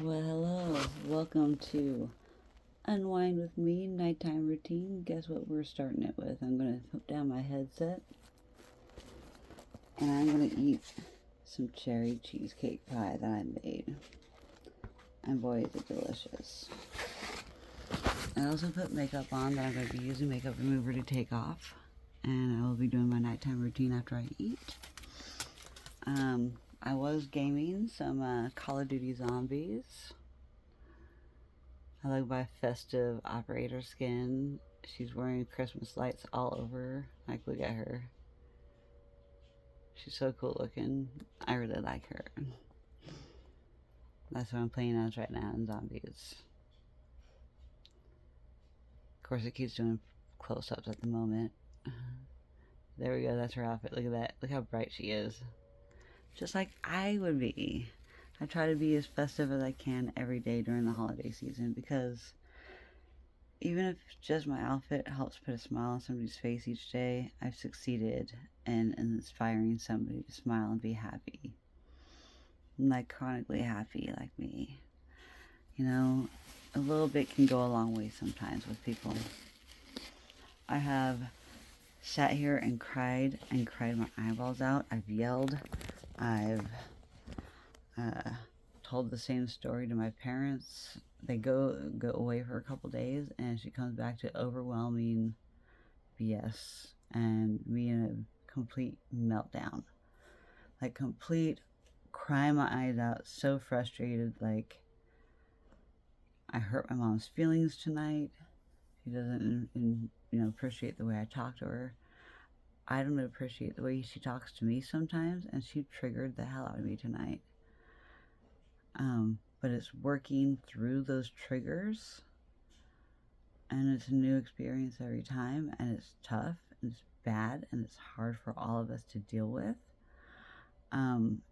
Well, hello. Welcome to Unwind with Me Nighttime Routine. Guess what we're starting it with? I'm going to put down my headset and I'm going to eat some cherry cheesecake pie that I made. And boy, is it delicious. I also put makeup on that I'm going to be using makeup remover to take off. And I will be doing my nighttime routine after I eat. I was gaming some Call of Duty Zombies. I like my festive operator skin. She's wearing Christmas lights all over. Like, look at her. She's so cool looking. I really like her. That's what I'm playing as right now in Zombies. Of course, it keeps doing close-ups at the moment. There we go. That's her outfit. Look at that. Look how bright she is. Just like I would be. I try to be as festive as I can every day during the holiday season because even if just my outfit helps put a smile on somebody's face each day, I've succeeded in inspiring somebody to smile and be happy. Like chronically happy like me. You know, a little bit can go a long way sometimes with people. I have sat here and cried my eyeballs out. I've yelled. I've told the same story to my parents. They go away for a couple days, and she comes back to overwhelming BS and me in a complete meltdown. Like complete crying my eyes out, so frustrated. Like, I hurt my mom's feelings tonight. She doesn't appreciate the way I talk to her. I don't appreciate the way she talks to me sometimes, and she triggered the hell out of me tonight. But it's working through those triggers, and it's a new experience every time, and it's tough, and it's bad, and it's hard for all of us to deal with,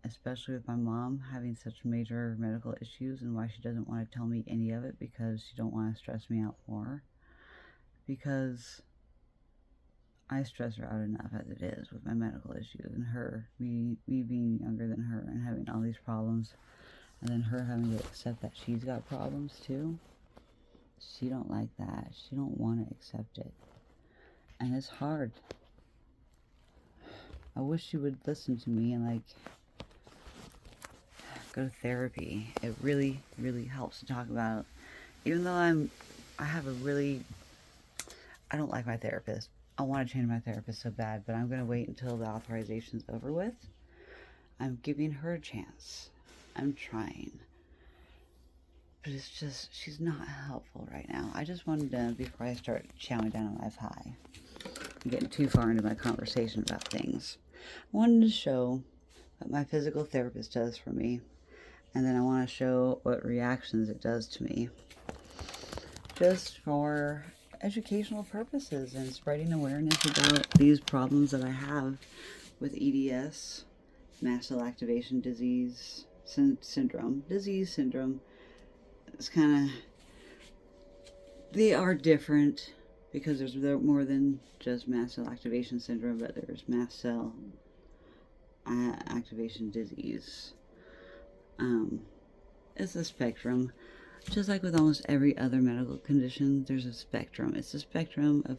especially with my mom having such major medical issues, and why she doesn't want to tell me any of it because she don't want to stress me out more, because I stress her out enough as it is with my medical issues, and me being younger than her and having all these problems, and then her having to accept that she's got problems too. She don't like that. She don't want to accept it. And it's hard. I wish she would listen to me and like go to therapy. It really, really helps to talk about. Even though I don't like my therapist. I want to change my therapist so bad, but I'm going to wait until the authorization's over with. I'm giving her a chance. I'm trying. But it's just, she's not helpful right now. I just wanted to, before I start chowing down on my pie, I'm getting too far into my conversation about things, I wanted to show what my physical therapist does for me. And then I want to show what reactions it does to me. Just for educational purposes and spreading awareness about these problems that I have with EDS, mast cell activation disease syndrome. It's kind of, they are different because there's more than just mast cell activation syndrome, but there's mast cell activation disease. It's a spectrum. Just like with almost every other medical condition, there's a spectrum. It's a spectrum of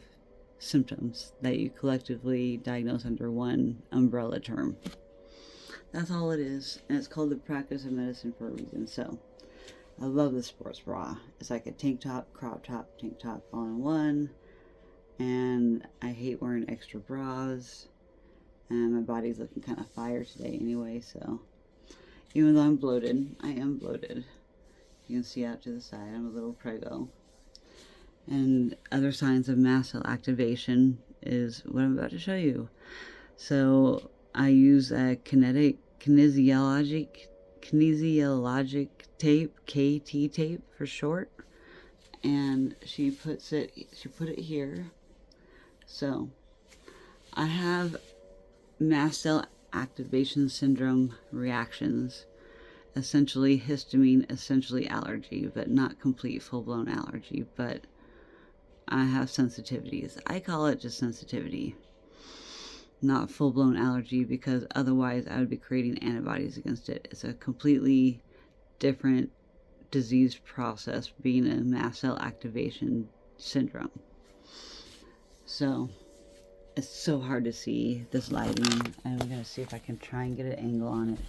symptoms that you collectively diagnose under one umbrella term. That's all it is, and it's called the practice of medicine for a reason. So, I love the sports bra. It's like a tank top, crop top, tank top all in one, and I hate wearing extra bras, and my body's looking kind of fire today anyway, so even though I'm bloated, I am bloated. You can see out to the side, I'm a little prego. And other signs of mast cell activation is what I'm about to show you. So I use a kinesiologic tape, KT tape for short. And she put it here. So I have mast cell activation syndrome reactions. Essentially histamine, essentially allergy, but not complete full-blown allergy, but I have sensitivities. I call it just sensitivity, not full-blown allergy, because otherwise I would be creating antibodies against it. It's a completely different disease process being a mast cell activation syndrome. So it's so hard to see this lighting. I'm gonna see if I can try and get an angle on it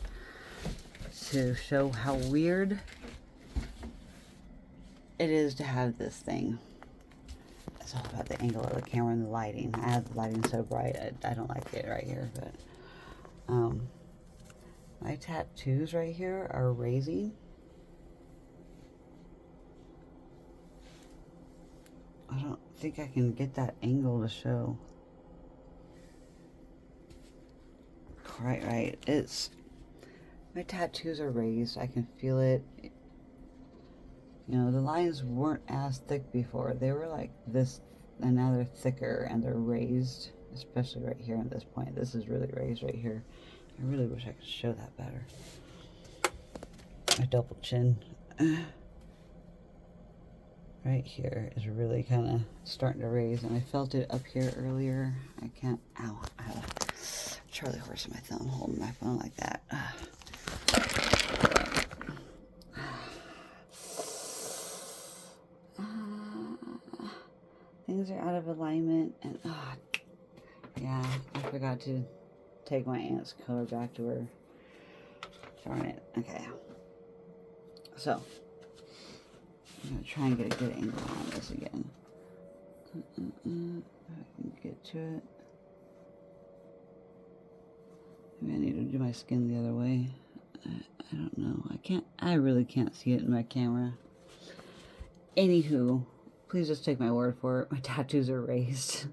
to show how weird it is to have this thing. It's all about the angle of the camera and the lighting. I have the lighting so bright, I don't like it right here, but my tattoos right here are raising. I don't think I can get that angle to show quite right. My tattoos are raised. I can feel it. You know, the lines weren't as thick before. They were like this, and now they're thicker and they're raised, especially right here at this point. This is really raised right here. I really wish I could show that better. My double chin right here is really kind of starting to raise, and I felt it up here earlier. I can't, ow, I have a Charlie horse in my thumb holding my phone like that. Things are out of alignment, and yeah, I forgot to take my aunt's color back to her. Darn it. Okay. So, I'm going to try and get a good angle on this again. If I can get to it. Maybe I need to do my skin the other way. I don't know. I really can't see it in my camera. Anywho, please just take my word for it. My tattoos are raised.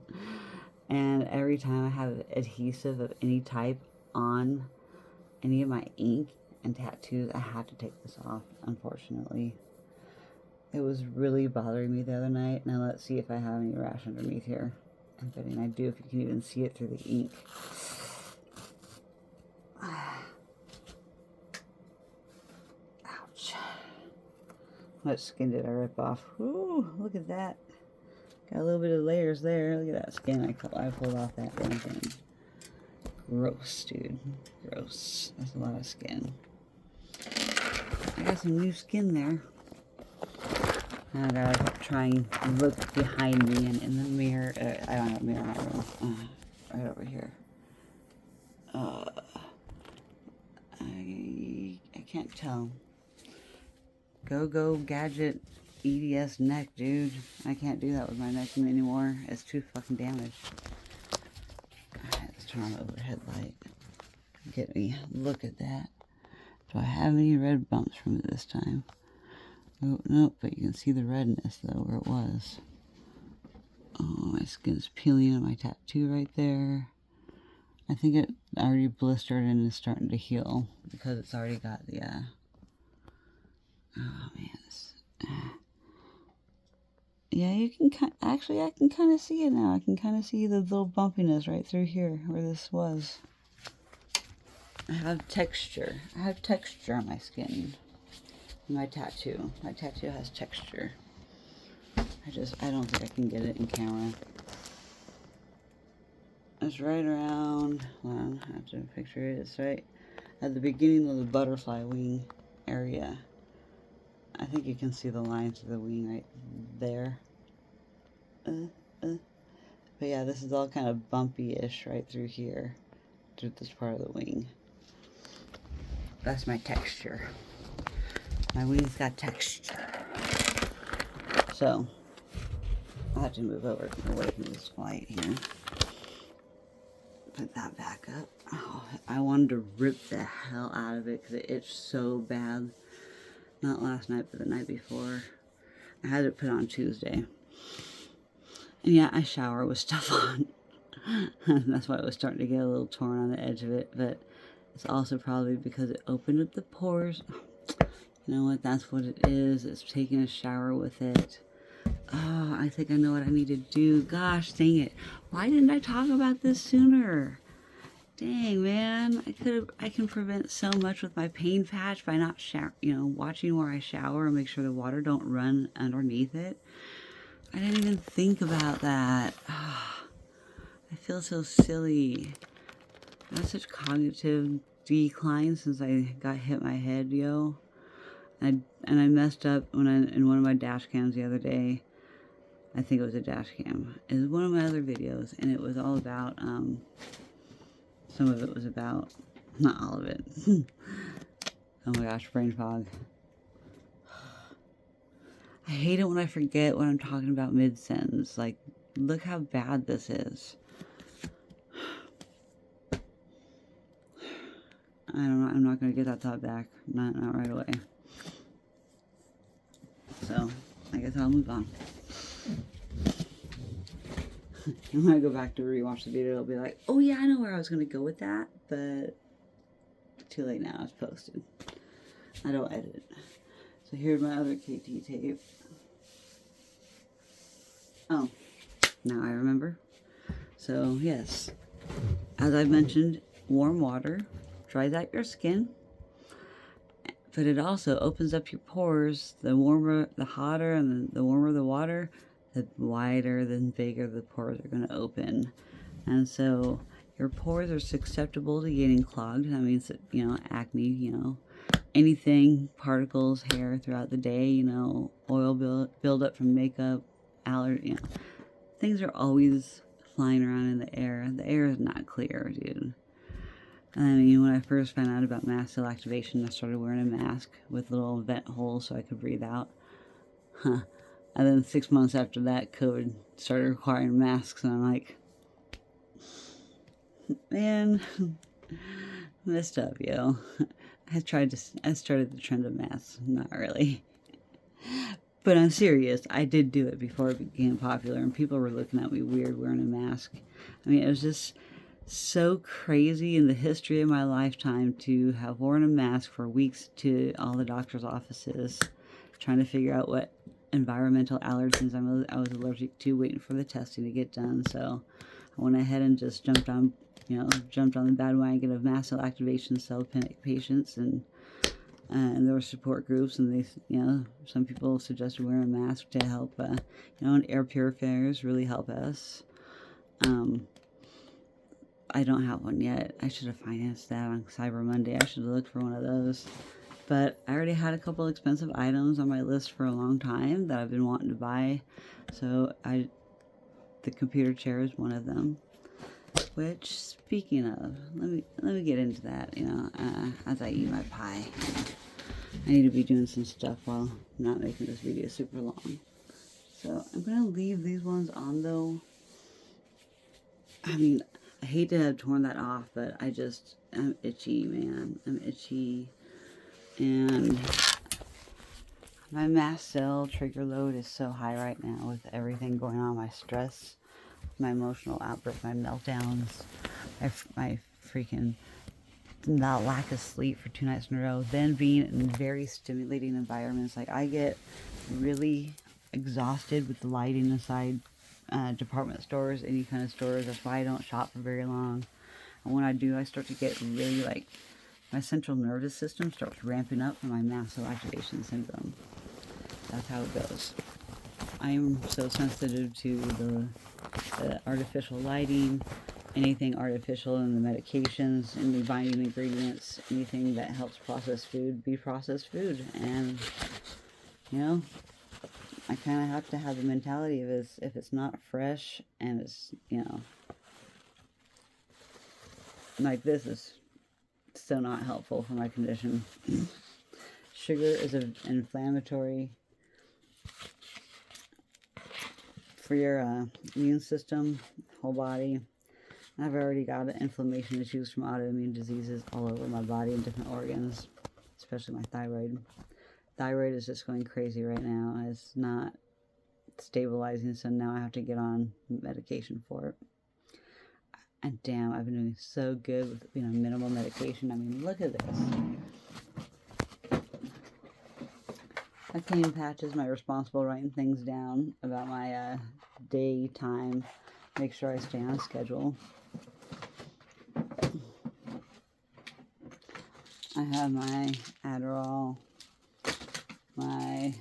And every time I have adhesive of any type on any of my ink and tattoos, I have to take this off, unfortunately. It was really bothering me the other night. Now let's see if I have any rash underneath here. I'm betting I do, if you can even see it through the ink. Ouch. How much skin did I rip off? Ooh, look at that. Got a little bit of layers there. Look at that skin. I pulled off that damn thing. Gross, dude. Gross. That's a lot of skin. I got some new skin there. Now I gotta try and look behind me and in the mirror. I don't have a mirror in my room. Right over here. I can't tell. Go gadget EDS neck, dude. I can't do that with my neck anymore. It's too fucking damaged. Alright, let's turn on the overhead light. Get me. Look at that. Do I have any red bumps from it this time? Oh, nope, but you can see the redness, though, where it was. Oh, my skin's peeling on my tattoo right there. I think it already blistered and is starting to heal because it's already got the, oh, man. Yeah, you can actually, I can kind of see it now. I can kind of see the little bumpiness right through here where this was. I have texture. I have texture on my skin. My tattoo. My tattoo has texture. I don't think I can get it in camera. It's right around, hold on, I have to picture it. It's right at the beginning of the butterfly wing area. I think you can see the lines of the wing right there. But yeah, this is all kind of bumpy-ish right through here, through this part of the wing. That's my texture. My wing's got texture. So, I'll have to move over away from this light here. Put that back up. Oh, I wanted to rip the hell out of it because it itched so bad. Not last night, but the night before. I had it put on Tuesday. And yeah, I shower with stuff on. That's why it was starting to get a little torn on the edge of it. But it's also probably because it opened up the pores. You know what? That's what it is. It's taking a shower with it. Oh, I think I know what I need to do. Gosh, dang it. Why didn't I talk about this sooner? Dang, man. I can prevent so much with my pain patch by not watching where I shower and make sure the water don't run underneath it. I didn't even think about that. Oh, I feel so silly. I have such cognitive decline since I got hit my head, yo. And I messed up in one of my dash cams the other day. I think it was a dash cam. It was one of my other videos, and it was all about, some of it was about, not all of it. Oh my gosh, brain fog. I hate it when I forget what I'm talking about mid-sentence. Like, look how bad this is. I don't know, I'm not going to get that thought back. Not right away. So, I guess I'll move on. And when I go back to rewatch the video, I'll be like, oh yeah, I know where I was going to go with that, but too late now, it's posted. I don't edit it. So here's my other KT tape. Oh, now I remember. So yes, as I mentioned, warm water dries out your skin, but it also opens up your pores. The warmer, the hotter, and the warmer the water, the wider, the bigger the pores are going to open. And so your pores are susceptible to getting clogged. That means that, acne, anything, particles, hair throughout the day, oil build up from makeup, allergy, things are always flying around in the air. The air is not clear, dude. I mean, when I first found out about mast cell activation, I started wearing a mask with little vent holes so I could breathe out. And then 6 months after that, COVID started requiring masks, and I'm like, man, messed up, yo. I started the trend of masks. Not really. But I'm serious. I did do it before it became popular, and people were looking at me weird wearing a mask. I mean, it was just so crazy in the history of my lifetime to have worn a mask for weeks to all the doctor's offices, trying to figure out what environmental allergens I was allergic to, waiting for the testing to get done. So I went ahead and just jumped on the bandwagon of mast cell activation cell patients, and there were support groups, and they, some people suggested wearing a mask to help, and air purifiers really help us. I don't have one yet. I should have financed that on Cyber Monday. I should have looked for one of those. But I already had a couple expensive items on my list for a long time that I've been wanting to buy. So the computer chair is one of them. Which, speaking of, let me get into that, as I eat my pie. I need to be doing some stuff while not making this video super long. So I'm going to leave these ones on, though. I mean, I hate to have torn that off, but I'm itchy, man. I'm itchy. And my mast cell trigger load is so high right now with everything going on. My stress, my emotional outbursts, my meltdowns, my freaking lack of sleep for 2 nights in a row, then being in very stimulating environments. Like, I get really exhausted with the lighting inside department stores, any kind of stores. That's why I don't shop for very long. And when I do, I start to get really, my central nervous system starts ramping up from my mast cell activation syndrome. That's how it goes. I am so sensitive to the artificial lighting, anything artificial in the medications, any binding ingredients, anything that helps processed food be processed food. And, I kind of have to have the mentality of if it's not fresh and it's, like this is still not helpful for my condition. Sugar is an inflammatory for your immune system, whole body. I've already got inflammation issues from autoimmune diseases all over my body and different organs, especially my thyroid. Thyroid is just going crazy right now. It's not stabilizing, so now I have to get on medication for it. And damn, I've been doing so good with minimal medication. I mean, look at this. My pain patch is my responsible writing things down about my day, time, make sure I stay on schedule. I have my Adderall, my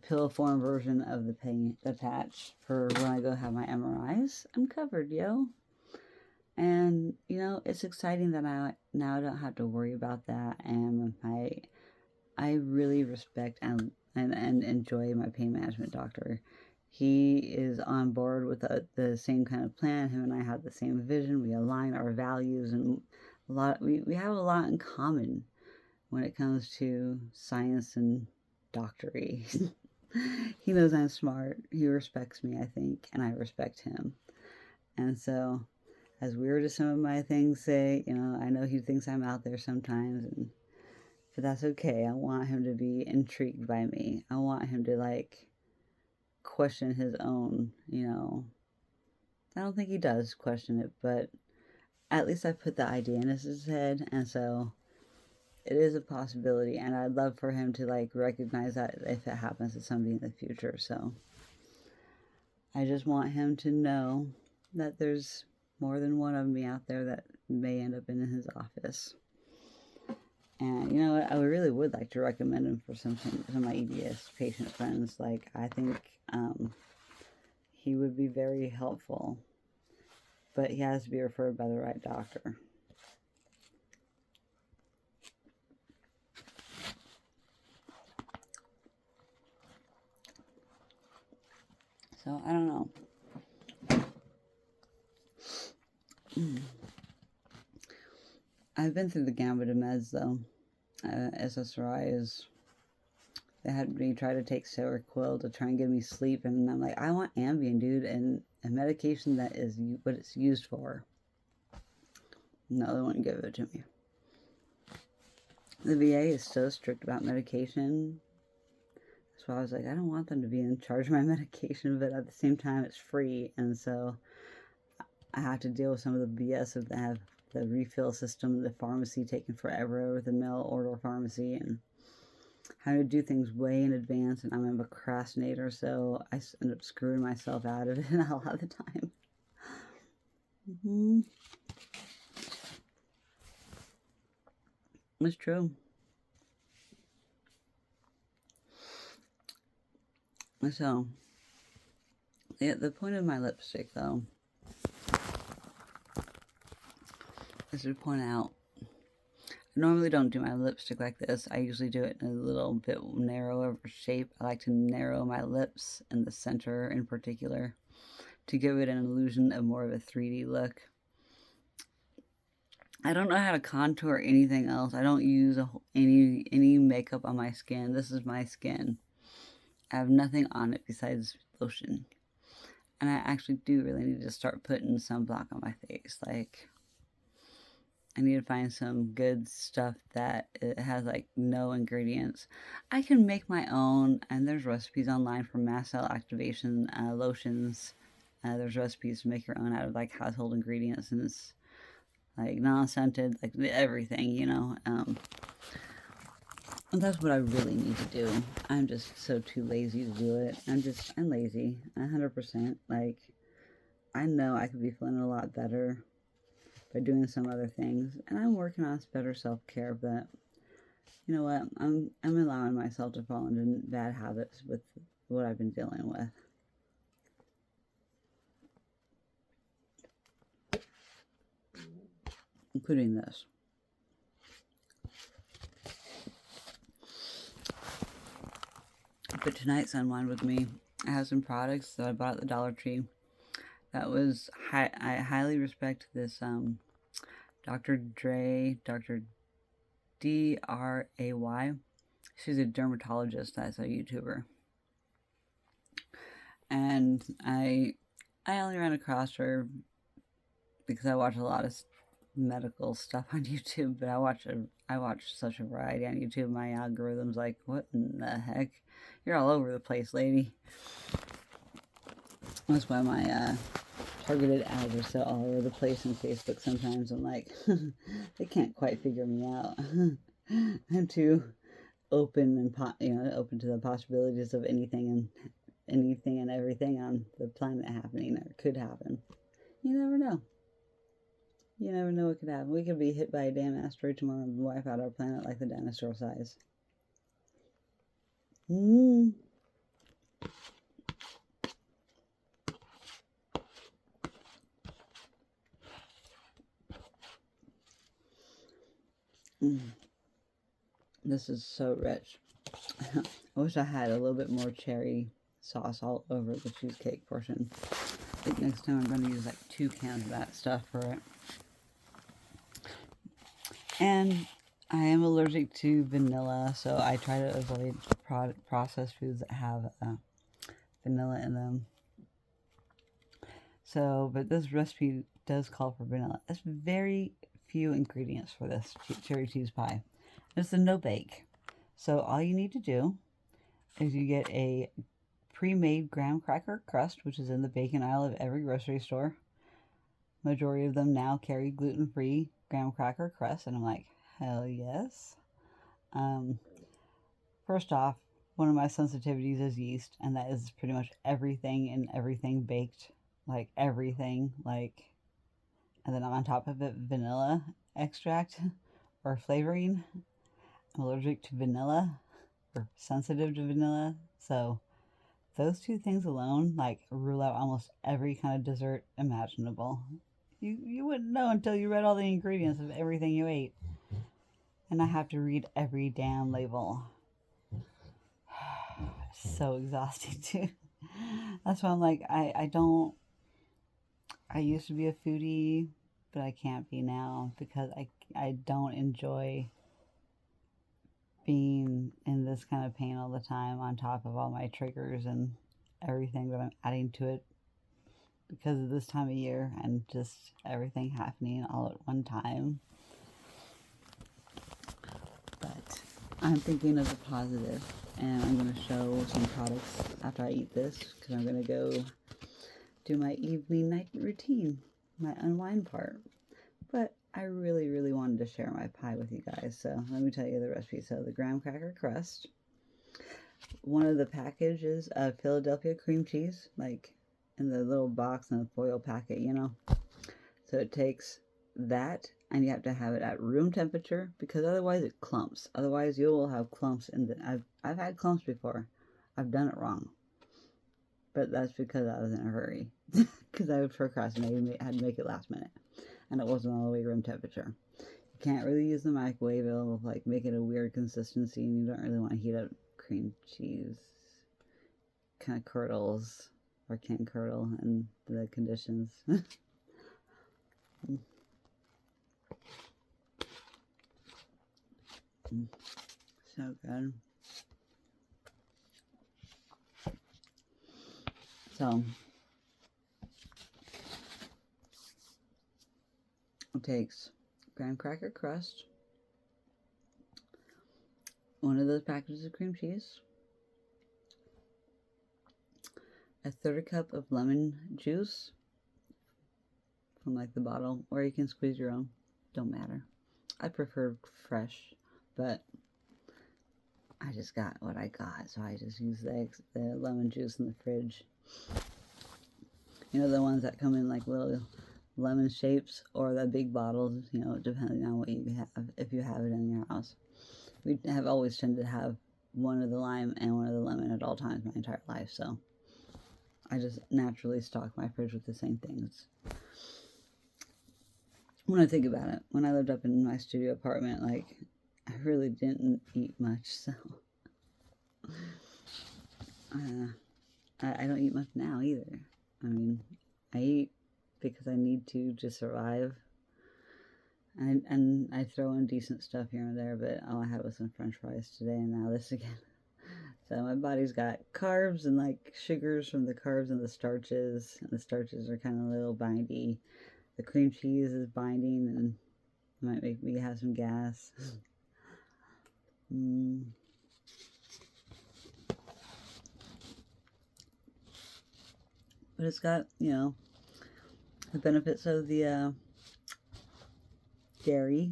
pill form version of the patch for when I go have my MRIs. I'm covered, yo. And, it's exciting that I now don't have to worry about that. And I really respect and enjoy my pain management doctor. He is on board with the same kind of plan. Him and I have the same vision. We align our values, and we have a lot in common when it comes to science and doctory. He knows I'm smart. He respects me, I think, and I respect him. And so, as weird as some of my things say, I know he thinks I'm out there sometimes, but that's okay. I want him to be intrigued by me. I want him to question his own, I don't think he does question it, but at least I put the idea in his head, and so it is a possibility, and I'd love for him to recognize that if it happens to somebody in the future. So I just want him to know that there's more than one of me out there that may end up in his office. And you know what? I really would like to recommend him for some of my EDS patient friends. I think he would be very helpful, but he has to be referred by the right doctor. So I don't know. I've been through the gambit of meds though. SSRIs. They had me try to take Seroquel to try and give me sleep, and I'm like, I want Ambien, dude, and a medication that is what it's used for. No, they wouldn't give it to me. The VA is so strict about medication. That's why I was like, I don't want them to be in charge of my medication, but at the same time, it's free, and so I have to deal with some of the BS of that. The refill system, the pharmacy taking forever with the mail order pharmacy, and having to do things way in advance, and I'm a procrastinator, so I end up screwing myself out of it a lot of the time. It's true. So, the point of my lipstick, though, is to point out, I normally don't do my lipstick like this. I usually do it in a little bit narrower shape. I like to narrow my lips in the center in particular to give it an illusion of more of a 3D look. I don't know how to contour anything else. I don't use any makeup on my skin. This is my skin. I have nothing on it besides lotion. And I actually do really need to start putting sunblock on my face. I need to find some good stuff that it has no ingredients. I can make my own, and there's recipes online for mast cell activation lotions. There's recipes to make your own out of household ingredients, and it's non-scented, everything, and that's what I really need to do. I'm just so too lazy to do it. I'm lazy, 100%. I know I could be feeling a lot better by doing some other things, and I'm working on better self-care, but you know what? I'm allowing myself to fall into bad habits with what I've been dealing with. Including this. But tonight's Unwind with Me, I have some products that I bought at the Dollar Tree. That was, I highly respect this Dr. Dray, Dr. Dray. She's a dermatologist that's a YouTuber. And I only ran across her because I watch a lot of medical stuff on YouTube, but I watch such a variety on YouTube. My algorithm's like, what in the heck? You're all over the place, lady. That's why my targeted ads are so all over the place on Facebook. Sometimes I'm like, they can't quite figure me out. I'm too open and open to the possibilities of anything and everything on the planet happening or could happen. You never know. You never know what could happen. We could be hit by a damn asteroid tomorrow and wipe out our planet like the dinosaur size. This is so rich. I wish I had a little bit more cherry sauce all over the cheesecake portion. I think next time I'm going to use like 2 cans of that stuff for it. And I am allergic to vanilla, so I try to avoid processed foods that have vanilla in them. So, but this recipe does call for vanilla. There's very few ingredients for this cherry cheese pie. It's a no bake. So all you need to do is you get a pre-made graham cracker crust, which is in the bacon aisle of every grocery store. Majority of them now carry gluten-free graham cracker crust, and I'm like, hell yes. First off, one of my sensitivities is yeast, and that is pretty much everything and everything baked, like everything, like, and then on top of it, vanilla extract or flavoring. I'm allergic to vanilla or sensitive to vanilla, so those 2 things alone, like, rule out almost every kind of dessert imaginable. You wouldn't know until you read all the ingredients of everything you ate. And I have to read every damn label. So exhausting, too. That's why I'm like, I used to be a foodie, but I can't be now because I don't enjoy being in this kind of pain all the time on top of all my triggers and everything that I'm adding to it because of this time of year and just everything happening all at one time. But I'm thinking of the positive, and I'm going to show some products after I eat this because I'm going to go do my evening night routine, my unwind part. But I really, really wanted to share my pie with you guys, so let me tell you the recipe. So the graham cracker crust, one of the packages of Philadelphia cream cheese, like in the little box in the foil packet, you know. So it takes that, and you have to have it at room temperature because otherwise it clumps. Otherwise you will have clumps in the. I've had clumps before. I've done it wrong, but that's because I was in a hurry because I procrastinated. I had to make it last minute. And it wasn't all the way room temperature. You can't really use the microwave. It'll like make it a weird consistency, and you don't really want to heat up cream cheese. Kind of curdles or can curdle in the conditions. So good. So it takes graham cracker crust, one of those packages of cream cheese, a third cup of lemon juice from like the bottle, or you can squeeze your own, don't matter. I prefer fresh, but I just got what I got, so I just use the lemon juice in the fridge. You know, the ones that come in like little lemon shapes, or the big bottles, you know, depending on what you have, if you have it in your house. We have always tended to have one of the lime and one of the lemon at all times my entire life, so I just naturally stock my fridge with the same things. When I think about it, when I lived up in my studio apartment, like, I really didn't eat much, so I don't eat much now either. I mean, I eat because I need to survive, and I throw in decent stuff here and there, but all I had was some french fries today, and now this again. So my body's got carbs and like sugars from the carbs and the starches are kind of a little bindy. The cream cheese is binding and might make me have some gas. But it's got, you know, the benefits of the dairy,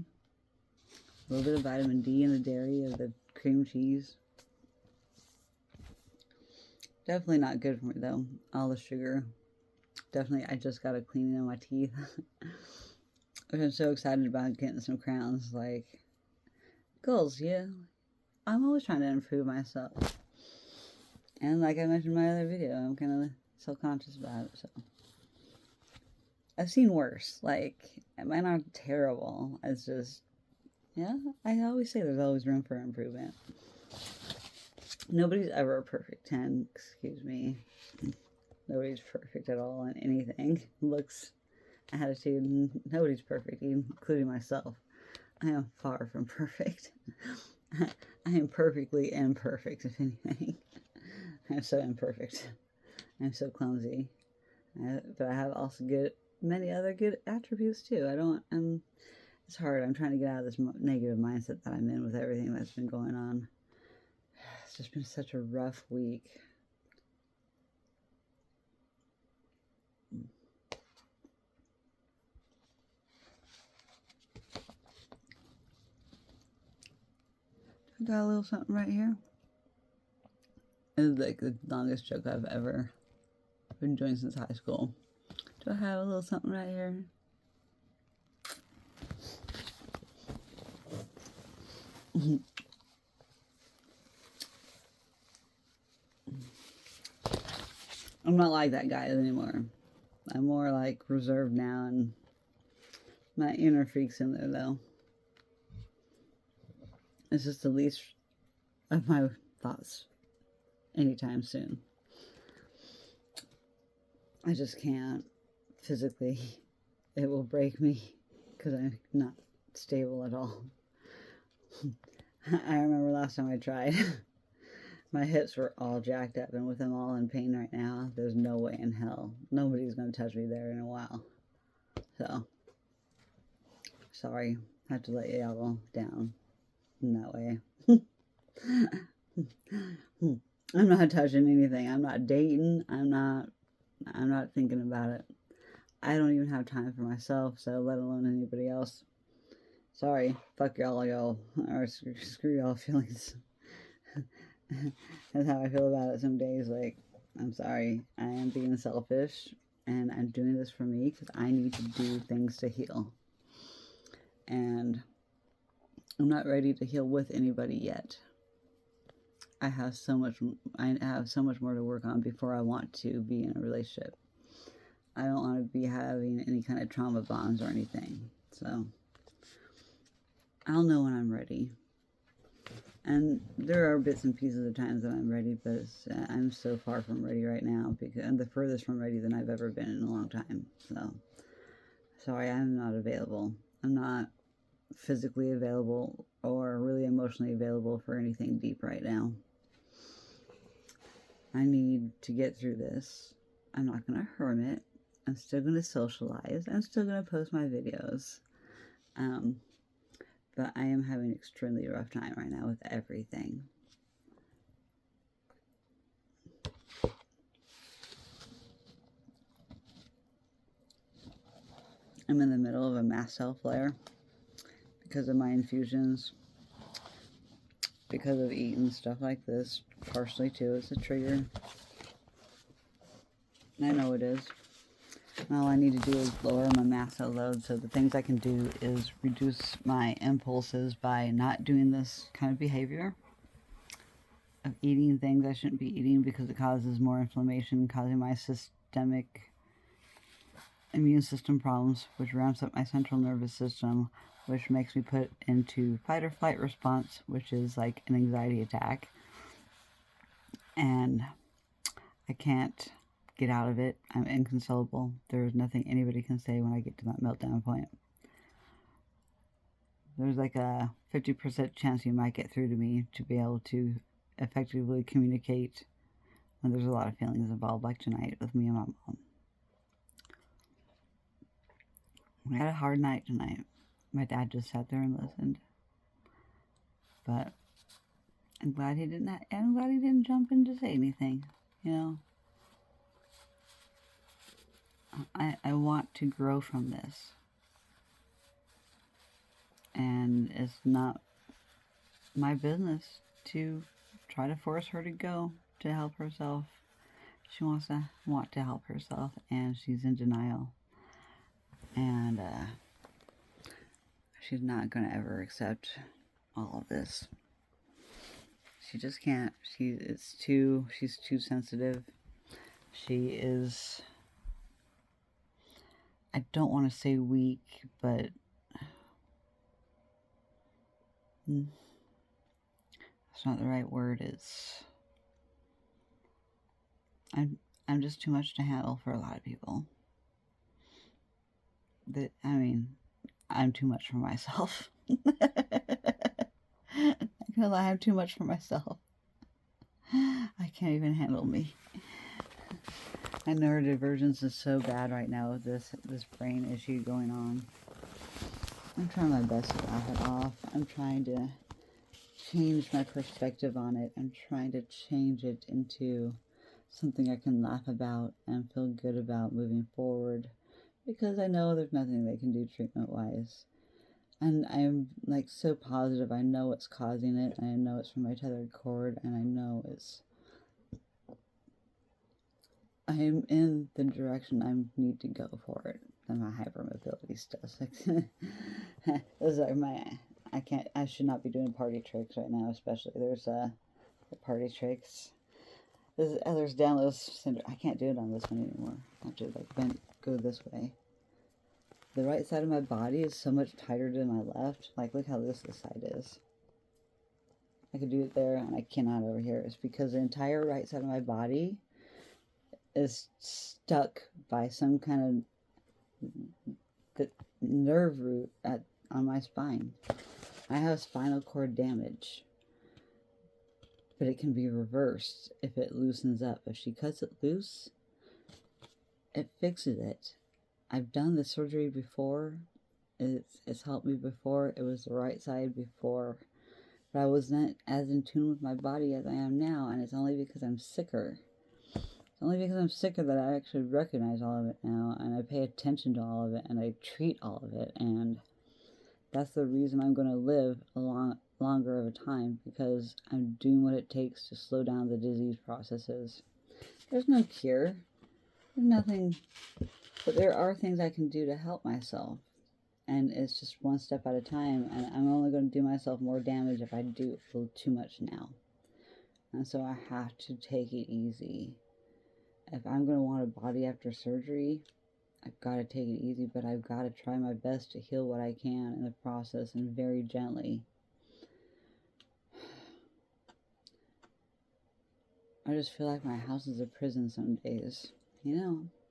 a little bit of vitamin D in the dairy of the cream cheese. Definitely not good for me though, all the sugar. Definitely, I just got a cleaning of my teeth. Which I'm so excited about getting some crowns. Like, goals, yeah. I'm always trying to improve myself. And like I mentioned in my other video, I'm kind of self-conscious about it, so. I've seen worse. Like, mine aren't terrible. It's just, Yeah, I always say there's always room for improvement. Nobody's ever a perfect 10, excuse me. Nobody's perfect at all in anything. Looks, attitude, nobody's perfect, including myself. I am far from perfect. I am perfectly imperfect, if anything. I'm so imperfect. I'm so clumsy. But I have also many other good attributes too. It's hard. I'm trying to get out of this negative mindset that I'm in with everything that's been going on. It's just been such a rough week. I got a little something right here. It's like the longest joke I've ever been doing since high school. Do I have a little something right here? I'm not like that guy anymore. I'm more like reserved now, and my inner freak's in there though. It's just the least of my thoughts anytime soon. I just can't physically. It will break me because I'm not stable at all. I remember last time I tried. My hips were all jacked up, and with them all in pain right now, there's no way in hell. Nobody's going to touch me there in a while. So, sorry. I have to let y'all down in that way. I'm not touching anything. I'm not dating. I'm not thinking about it. I don't even have time for myself, so let alone anybody else. Sorry. Fuck y'all, or screw y'all feelings. That's how I feel about it some days. Like, I'm sorry. I am being selfish, and I'm doing this for me because I need to do things to heal. And I'm not ready to heal with anybody yet. I have so much more to work on before I want to be in a relationship. I don't want to be having any kind of trauma bonds or anything. So I'll know when I'm ready. And there are bits and pieces of times that I'm ready, but I'm so far from ready right now because I'm the furthest from ready than I've ever been in a long time. So sorry, I'm not available. I'm not physically available or really emotionally available for anything deep right now. I need to get through this. I'm not going to hermit. I'm still going to socialize. I'm still going to post my videos. But I am having an extremely rough time right now with everything. I'm in the middle of a mast cell flare because of my infusions, because of eating stuff like this, partially too. It's a trigger. I know it is. All I need to do is lower my mast cell load, so the things I can do is reduce my impulses by not doing this kind of behavior of eating things I shouldn't be eating because it causes more inflammation, causing my systemic immune system problems, which ramps up my central nervous system, which makes me put into fight or flight response, which is like an anxiety attack. And I can't get out of it. I'm inconsolable. There's nothing anybody can say when I get to that meltdown point. There's like a 50% chance you might get through to me to be able to effectively communicate when there's a lot of feelings involved, like tonight with me and my mom. We had a hard night tonight. My dad just sat there and listened. But I'm glad he didn't jump in to say anything, you know. I want to grow from this. And it's not my business to try to force her to go to help herself. She want to help herself, and she's in denial. And she's not going to ever accept all of this. She just can't. She's too sensitive. She is, I don't want to say weak, but That's not the right word. It's I'm just too much to handle for a lot of people. I'm too much for myself. I can't lie, I'm too much for myself. I can't even handle me. My neurodivergence is so bad right now with this brain issue going on. I'm trying my best to laugh it off. I'm trying to change my perspective on it. I'm trying to change it into something I can laugh about and feel good about moving forward, because I know there's nothing they can do treatment-wise. And I'm like so positive. I know what's causing it, and I know it's from my tethered cord, and I know I'm in the direction I need to go for it. And my hypermobility stuff. Those are I should not be doing party tricks right now, especially. There's the party tricks. There's download syndrome. I can't do it on this one anymore. I have to like go this way. The right side of my body is so much tighter than my left. Like, look how this side is. I could do it there, and I cannot over here. It's because the entire right side of my body is stuck by some kind of nerve root on my spine. I have spinal cord damage, but it can be reversed if it loosens up. If she cuts it loose, it fixes it. I've done the surgery before. It's helped me before. It was the right side before, but I wasn't as in tune with my body as I am now, and it's only because I'm sicker. It's only because I'm sicker that I actually recognize all of it now, and I pay attention to all of it, and I treat all of it, and that's the reason I'm going to live a longer of a time, because I'm doing what it takes to slow down the disease processes. There's no cure. There's nothing, but there are things I can do to help myself, and it's just one step at a time, and I'm only going to do myself more damage if I do feel too much now. And so I have to take it easy. If I'm going to want a body after surgery, I've got to take it easy, but I've got to try my best to heal what I can in the process, and very gently. I just feel like my house is a prison some days,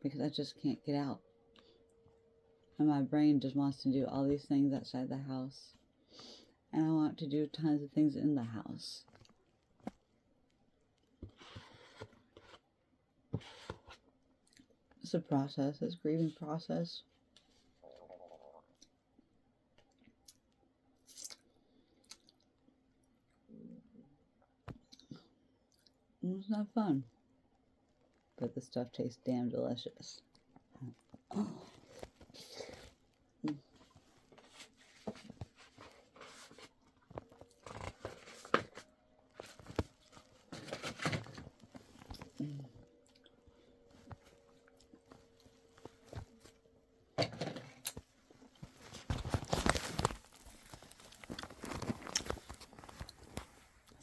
because I just can't get out. And my brain just wants to do all these things outside the house, and I want to do tons of things in the house. It's a process. It's a grieving process. It's not fun, but the stuff tastes damn delicious.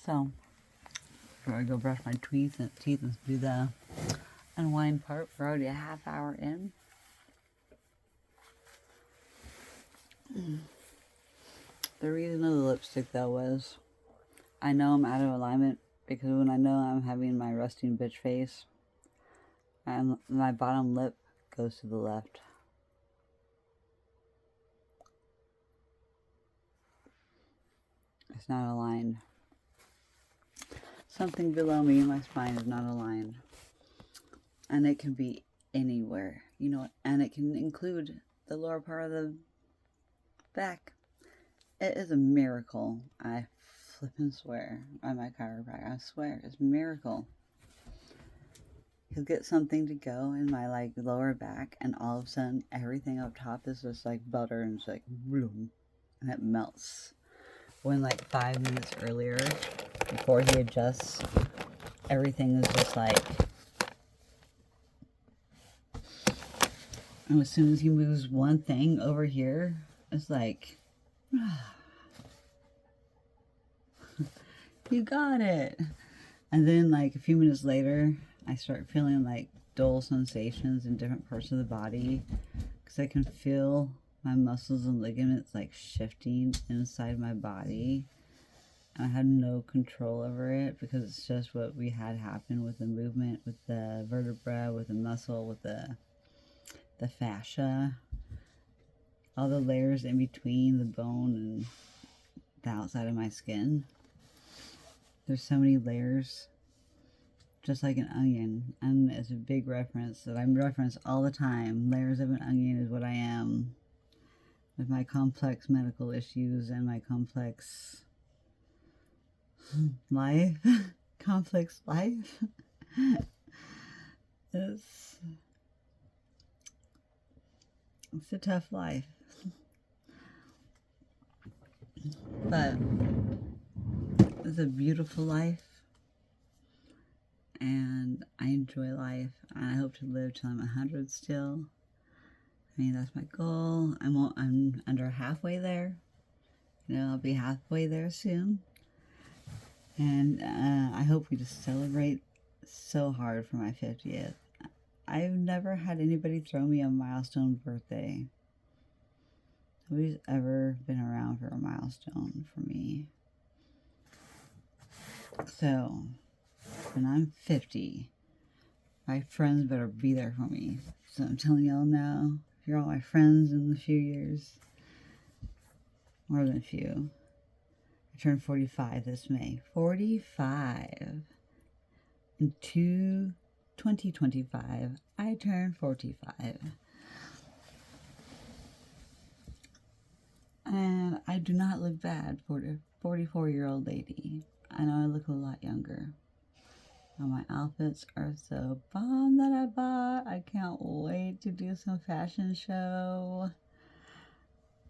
So, before I go brush my teeth and do the unwind part, we're already a half hour in. The reason of the lipstick, though, was I know I'm out of alignment, because when I know I'm having my resting bitch face, my bottom lip goes to the left. It's not aligned. Something below me in my spine is not aligned. And it can be anywhere, and it can include the lower part of the back. It is a miracle. I flippin' swear by my chiropractor. I swear, it's a miracle. He'll get something to go in my lower back, and all of a sudden everything up top is just like butter, and it's like boom, and it melts. When 5 minutes earlier, before he adjusts, everything is just and as soon as he moves one thing over here, it's like, you got it. And then a few minutes later, I start feeling dull sensations in different parts of the body, because I can feel my muscles and ligaments shifting inside my body. I had no control over it because it's just what we had happen with the movement, with the vertebra, with the muscle, with the fascia, all the layers in between the bone and the outside of my skin. There's so many layers, just like an onion, and it's a big reference that I reference all the time. Layers of an onion is what I am with my complex medical issues and my complex life. Complex life. It's a tough life. But it's a beautiful life. And I enjoy life. And I hope to live till I'm 100 still. I mean, that's my goal. I'm under halfway there. You know, I'll be halfway there soon. And I hope we just celebrate so hard for my 50th. I've never had anybody throw me a milestone birthday. Nobody's ever been around for a milestone for me. So, when I'm 50, my friends better be there for me. So I'm telling y'all now, if you're all my friends in a few years, more than a few, I turned 45 this May. 45. In 2025, I turned 45. And I do not look bad for a 44-year-old lady. I know I look a lot younger. And my outfits are so bomb that I bought. I can't wait to do some fashion show.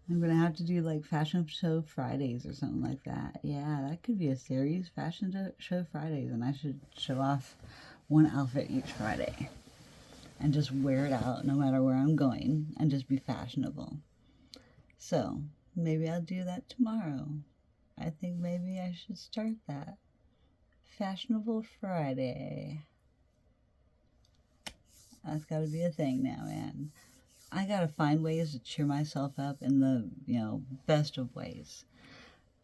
I'm going to have to do like fashion show Fridays or something like that. Yeah, that could be a series, fashion show Fridays. And I should show off one outfit each Friday. And just wear it out no matter where I'm going. And just be fashionable. So, maybe I'll do that tomorrow. I think maybe I should start that. Fashionable Friday. That's got to be a thing now, man. I got to find ways to cheer myself up in the, best of ways.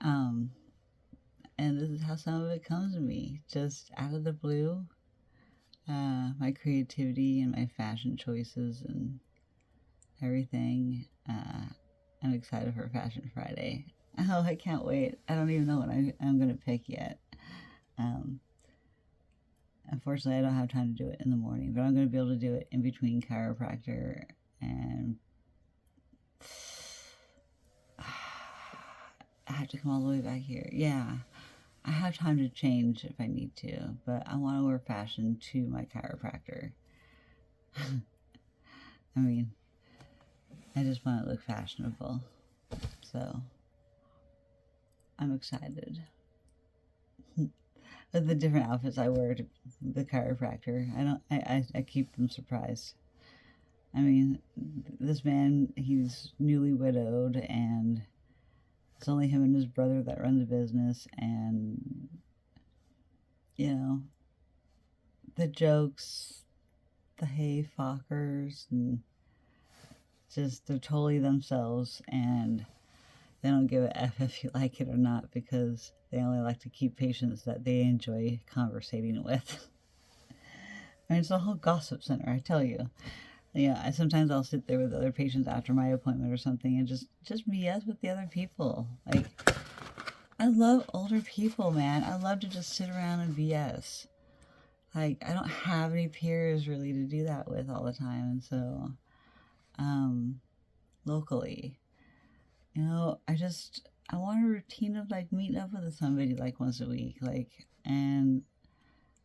And this is how some of it comes to me. Just out of the blue. My creativity and my fashion choices and everything. I'm excited for Fashion Friday. Oh, I can't wait. I don't even know what I'm going to pick yet. Unfortunately, I don't have time to do it in the morning, but I'm going to be able to do it in between chiropractor and I have to come all the way back here. Yeah, I have time to change if I need to, but I want to wear fashion to my chiropractor. I mean, I just want to look fashionable, so I'm excited. With the different outfits I wear to the chiropractor, I keep them surprised. I mean, this man, he's newly widowed, and it's only him and his brother that run the business, and, the jokes, the hey fuckers, and just, they're totally themselves, and they don't give a F if you like it or not, because they only like to keep patients that they enjoy conversating with. I mean, it's a whole gossip center, I tell you. Yeah, sometimes I'll sit there with other patients after my appointment or something and just BS with the other people. Like, I love older people, man. I love to just sit around and BS. Like, I don't have any peers really to do that with all the time, and so, locally, I want a routine of, like, meeting up with somebody, like, once a week, like, and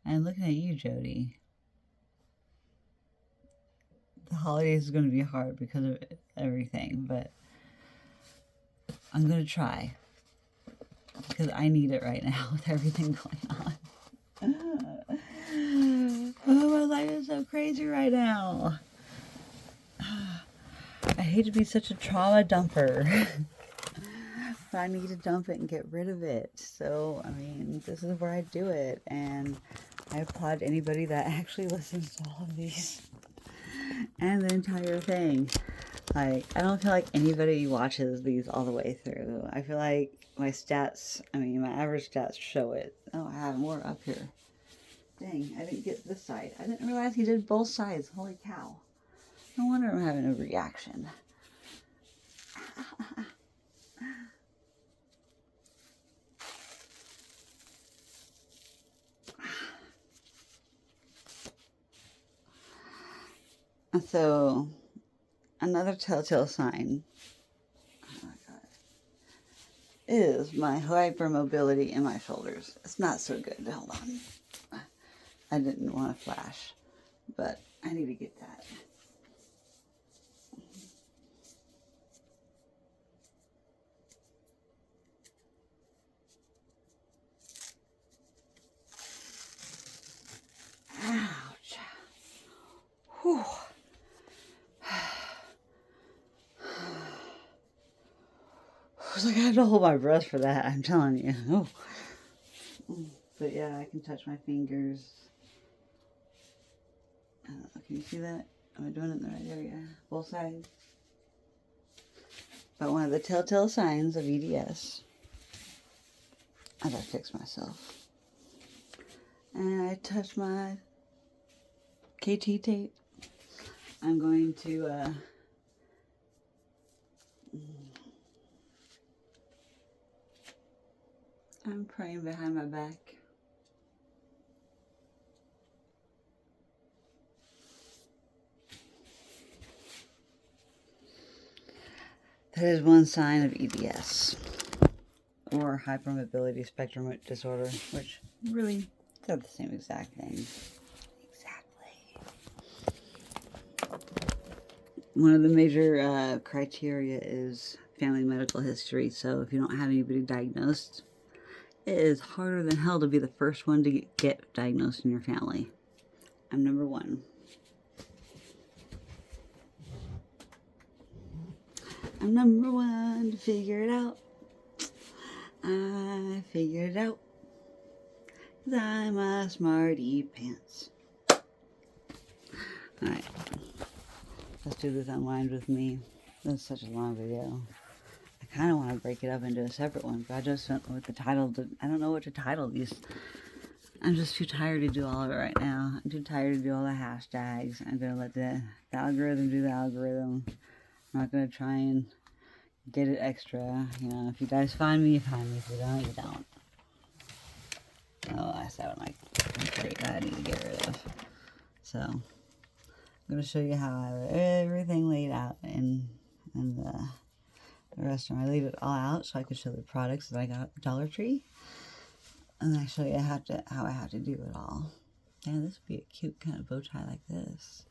looking at you, Jody. The holidays is going to be hard because of everything, but I'm going to try, because I need it right now with everything going on. Oh, my life is so crazy right now. I hate to be such a trauma dumper. But I need to dump it and get rid of it. So, I mean, this is where I do it. And I applaud anybody that actually listens to all of these. And the entire thing. Like, I don't feel like anybody watches these all the way through. I feel like my stats, I mean, my average stats show it. Oh, I have more up here. Dang, I didn't get this side. I didn't realize he did both sides. Holy cow. No wonder I'm having a reaction. So, another telltale sign is my hypermobility in my shoulders. It's not so good. Hold on. I didn't want to flash, but I need to get that. Ouch. Whew. It's like I had to hold my breath for that, I'm telling you. Oh. But yeah, I can touch my fingers. Can you see that? Am I doing it in the right area? Both sides. But one of the telltale signs of EDS, as I fix myself, and I touch my KT tape, I'm going to I'm praying behind my back. That is one sign of EDS, or hypermobility spectrum disorder, which really, they're the same exact thing. Exactly. One of the major criteria is family medical history, so if you don't have anybody diagnosed, it is harder than hell to be the first one to get diagnosed in your family. I'm number one. I'm number one to figure it out. I figured it out. 'Cause I'm a smarty pants. Alright. Let's do this unwind with me. This is such a long video. I kind of want to break it up into a separate one, but I just don't know what the title. I don't know what to title these. I'm just too tired to do all of it right now. I'm too tired to do all the hashtags. I'm going to let the algorithm do the algorithm. I'm not going to try and get it extra. You know, if you guys find me, you find me. If you don't, you don't. Oh, I sound like a great guy I need to get rid of. So, I'm going to show you how I have everything laid out in the restaurant. I leave it all out so I could show the products that I got at the Dollar Tree. And I show you how I have to do it all. Yeah, this would be a cute kind of bow tie like this.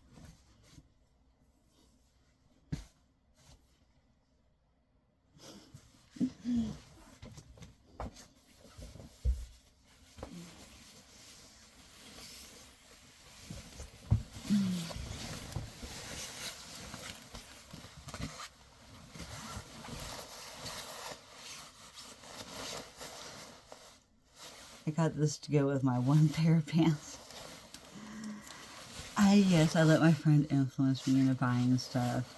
I got this to go with my one pair of pants. Yes, I let my friend influence me into buying stuff.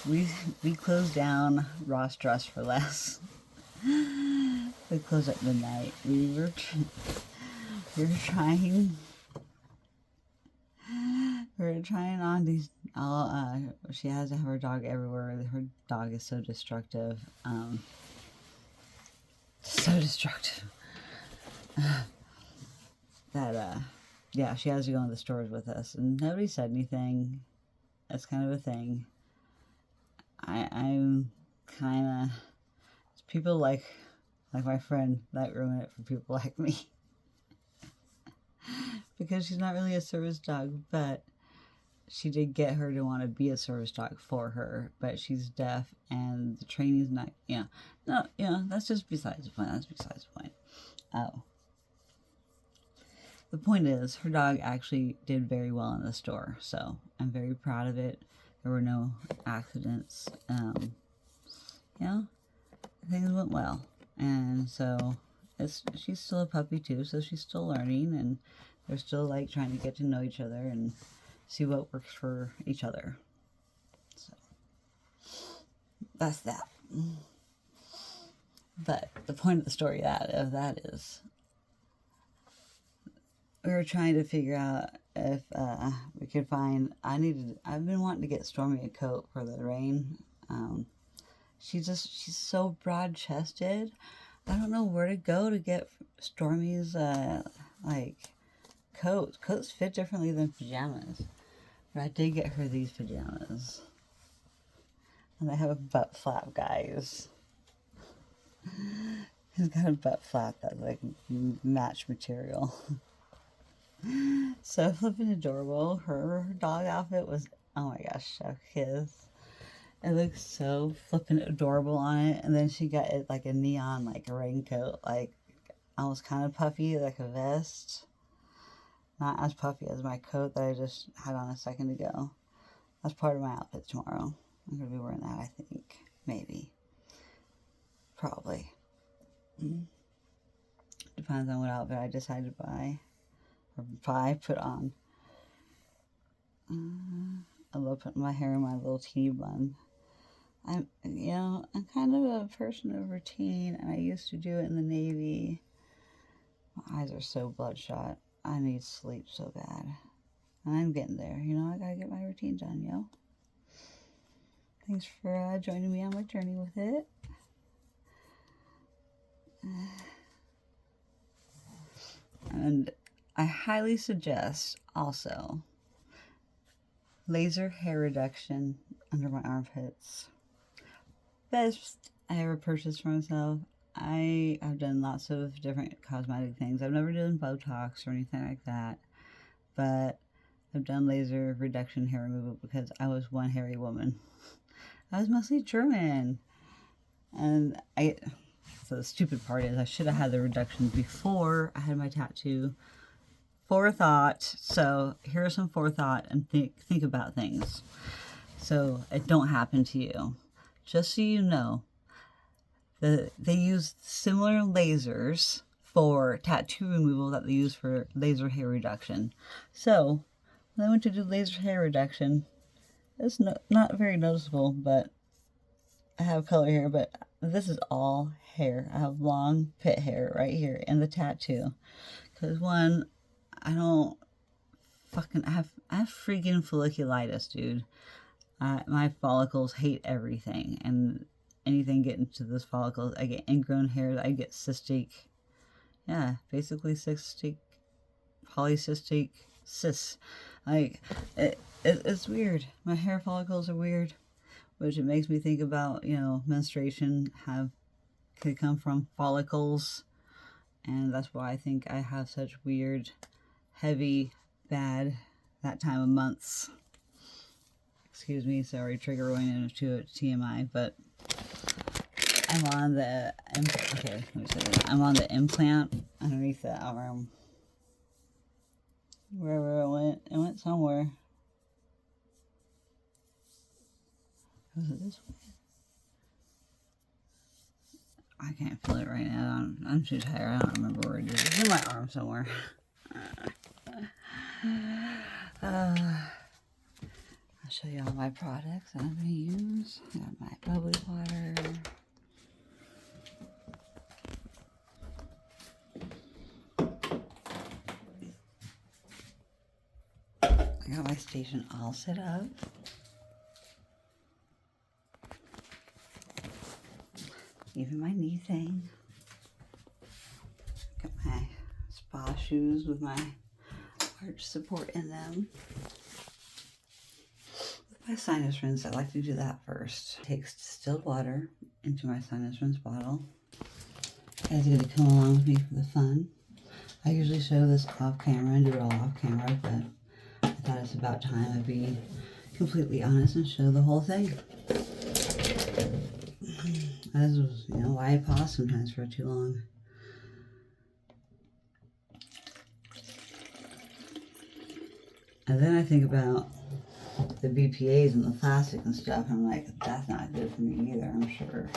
We closed down Ross Dress for Less. We closed at midnight. We were trying on these. She has to have her dog everywhere. Her dog is so destructive. So destructive. That yeah, she has to go in the stores with us, and nobody said anything. That's kind of a thing. I'm kind of people like my friend that ruin it for people like me. Because she's not really a service dog, but she did get her to want to be a service dog for her, but she's deaf and the training's not, that's just besides the point. Oh. The point is, her dog actually did very well in the store, so I'm very proud of it. There were no accidents. Things went well. And so, she's still a puppy too, so she's still learning, and they're still like trying to get to know each other and see what works for each other. So, that's that. But the point of the story of that is we were trying to figure out if we could find. I've been wanting to get Stormy a coat for the rain. She's so broad chested. I don't know where to go to get Stormy's like coats. Coats fit differently than pajamas. But I did get her these pajamas. And they have a butt flap, guys. He's got a butt flap that's like match material. So flipping adorable. Her dog outfit was, oh my gosh, chef kiss. It looks so flipping adorable on it. And then she got it like a neon, like a raincoat, like almost kind of puffy, like a vest. Not as puffy as my coat that I just had on a second ago. That's part of my outfit tomorrow. I'm going to be wearing that, I think. Maybe. Probably. Depends on what outfit I decide to buy. Or put on. I love putting my hair in my little teeny bun. I'm kind of a person of routine, and I used to do it in the Navy. My eyes are so bloodshot. I need sleep so bad. And I'm getting there. I gotta get my routine done, yo. Thanks for joining me on my journey with it. And I highly suggest also laser hair reduction under my armpits. Best I ever purchased for myself. I have done lots of different cosmetic things. I've never done Botox or anything like that. But I've done laser reduction hair removal because I was one hairy woman. I was mostly German. And so the stupid part is I should have had the reduction before I had my tattoo. Forethought. So here are some forethought and think about things. So it don't happen to you. Just so you know, they use similar lasers for tattoo removal that they use for laser hair reduction. So when I went to do laser hair reduction, it's not very noticeable, but I have color hair, but this is all hair. I have long pit hair right here in the tattoo. Because one, I have freaking folliculitis, dude. My follicles hate everything, and anything getting to those follicles, I get ingrown hairs, I get cystic, basically cystic, polycystic cysts. Like, it's weird. My hair follicles are weird, which it makes me think about, menstruation could come from follicles, and that's why I think I have such weird, heavy, bad, that time of months. Excuse me, sorry, trigger going into TMI, but I'm on the I'm on the implant underneath the arm. Wherever it went somewhere. Was it this way? I can't feel it right now. I'm too tired. I don't remember where it is. It's in my arm somewhere. I'll show you all my products that I'm going to use. I got my bubbly water. I got my station all set up. Even my knee thing. Got my spa shoes with my arch support in them. My sinus rinse, I like to do that first. Take distilled water into my sinus rinse bottle. You guys are going to come along with me for the fun. I usually show this off camera and do it all off camera, but I thought it's about time I'd be completely honest and show the whole thing. This is, why I pause sometimes for too long. And then I think about the BPAs and the plastic and stuff. I'm like, that's not good for me either, I'm sure.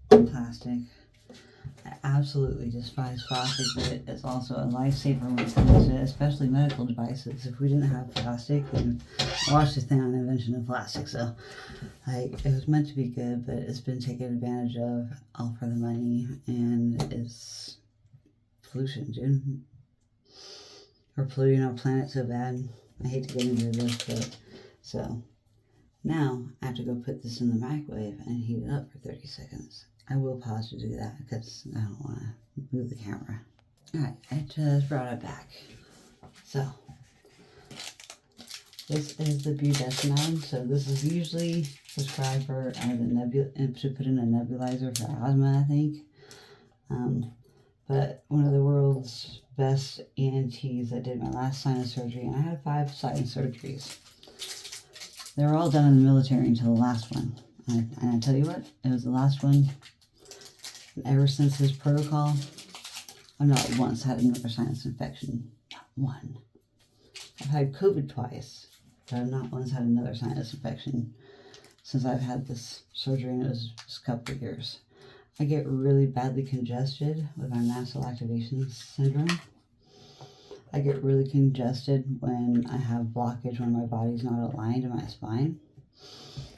Plastic. I absolutely despise plastic, but it's also a lifesaver when it comes to especially medical devices. If we didn't have plastic, then I watched this thing on the invention of plastic, so like it was meant to be good, but it's been taken advantage of all for the money, and it's pollution, dude. We're polluting our planet so bad. I hate to get into this, but so now I have to go put this in the microwave and heat it up for 30 seconds. I will pause to do that because I don't want to move the camera. Alright, I just brought it back. So, this is the budesonide. So this is usually prescribed for to put in a nebulizer for asthma, I think. But one of the world's best ENTs that did my last sinus surgery, and I had 5 sinus surgeries. They were all done in the military until the last one. And I tell you what, it was the last one. And ever since his protocol, I've not once had another sinus infection. Not one. I've had COVID twice, but I've not once had another sinus infection since I've had this surgery, and it was just a couple of years. I get really badly congested with my mast cell activation syndrome. I get really congested when I have blockage when my body's not aligned in my spine.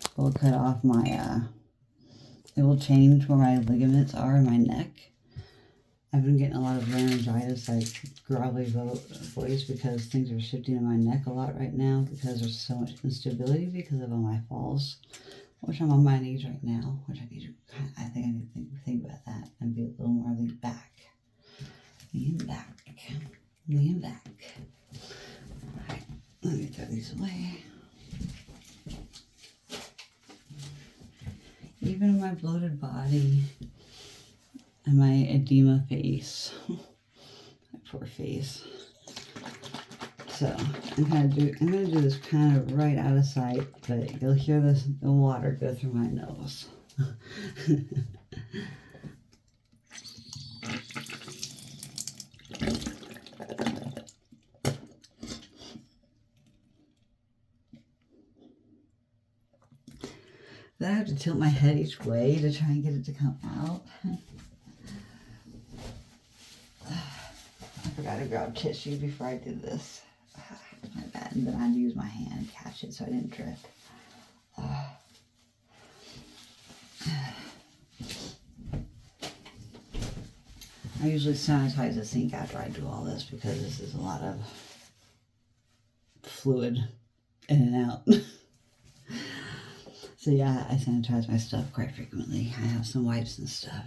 It will cut off my, it will change where my ligaments are in my neck. I've been getting a lot of laryngitis, like gravelly voice, because things are shifting in my neck a lot right now because there's so much instability because of all my falls, which I'm on my knees right now, which I think I need to think about that and be a little more lean back. Lean back. Lean back. Alright, let me throw these away. Even in my bloated body and my edema face, my poor face. So I'm gonna do this kind of right out of sight, but you'll hear the water go through my nose. Then I have to tilt my head each way to try and get it to come out. I forgot to grab tissue before I did this. My bad. And then I had to use my hand to catch it so I didn't trip. I usually sanitize the sink after I do all this because this is a lot of fluid in and out. So yeah, I sanitize my stuff quite frequently. I have some wipes and stuff.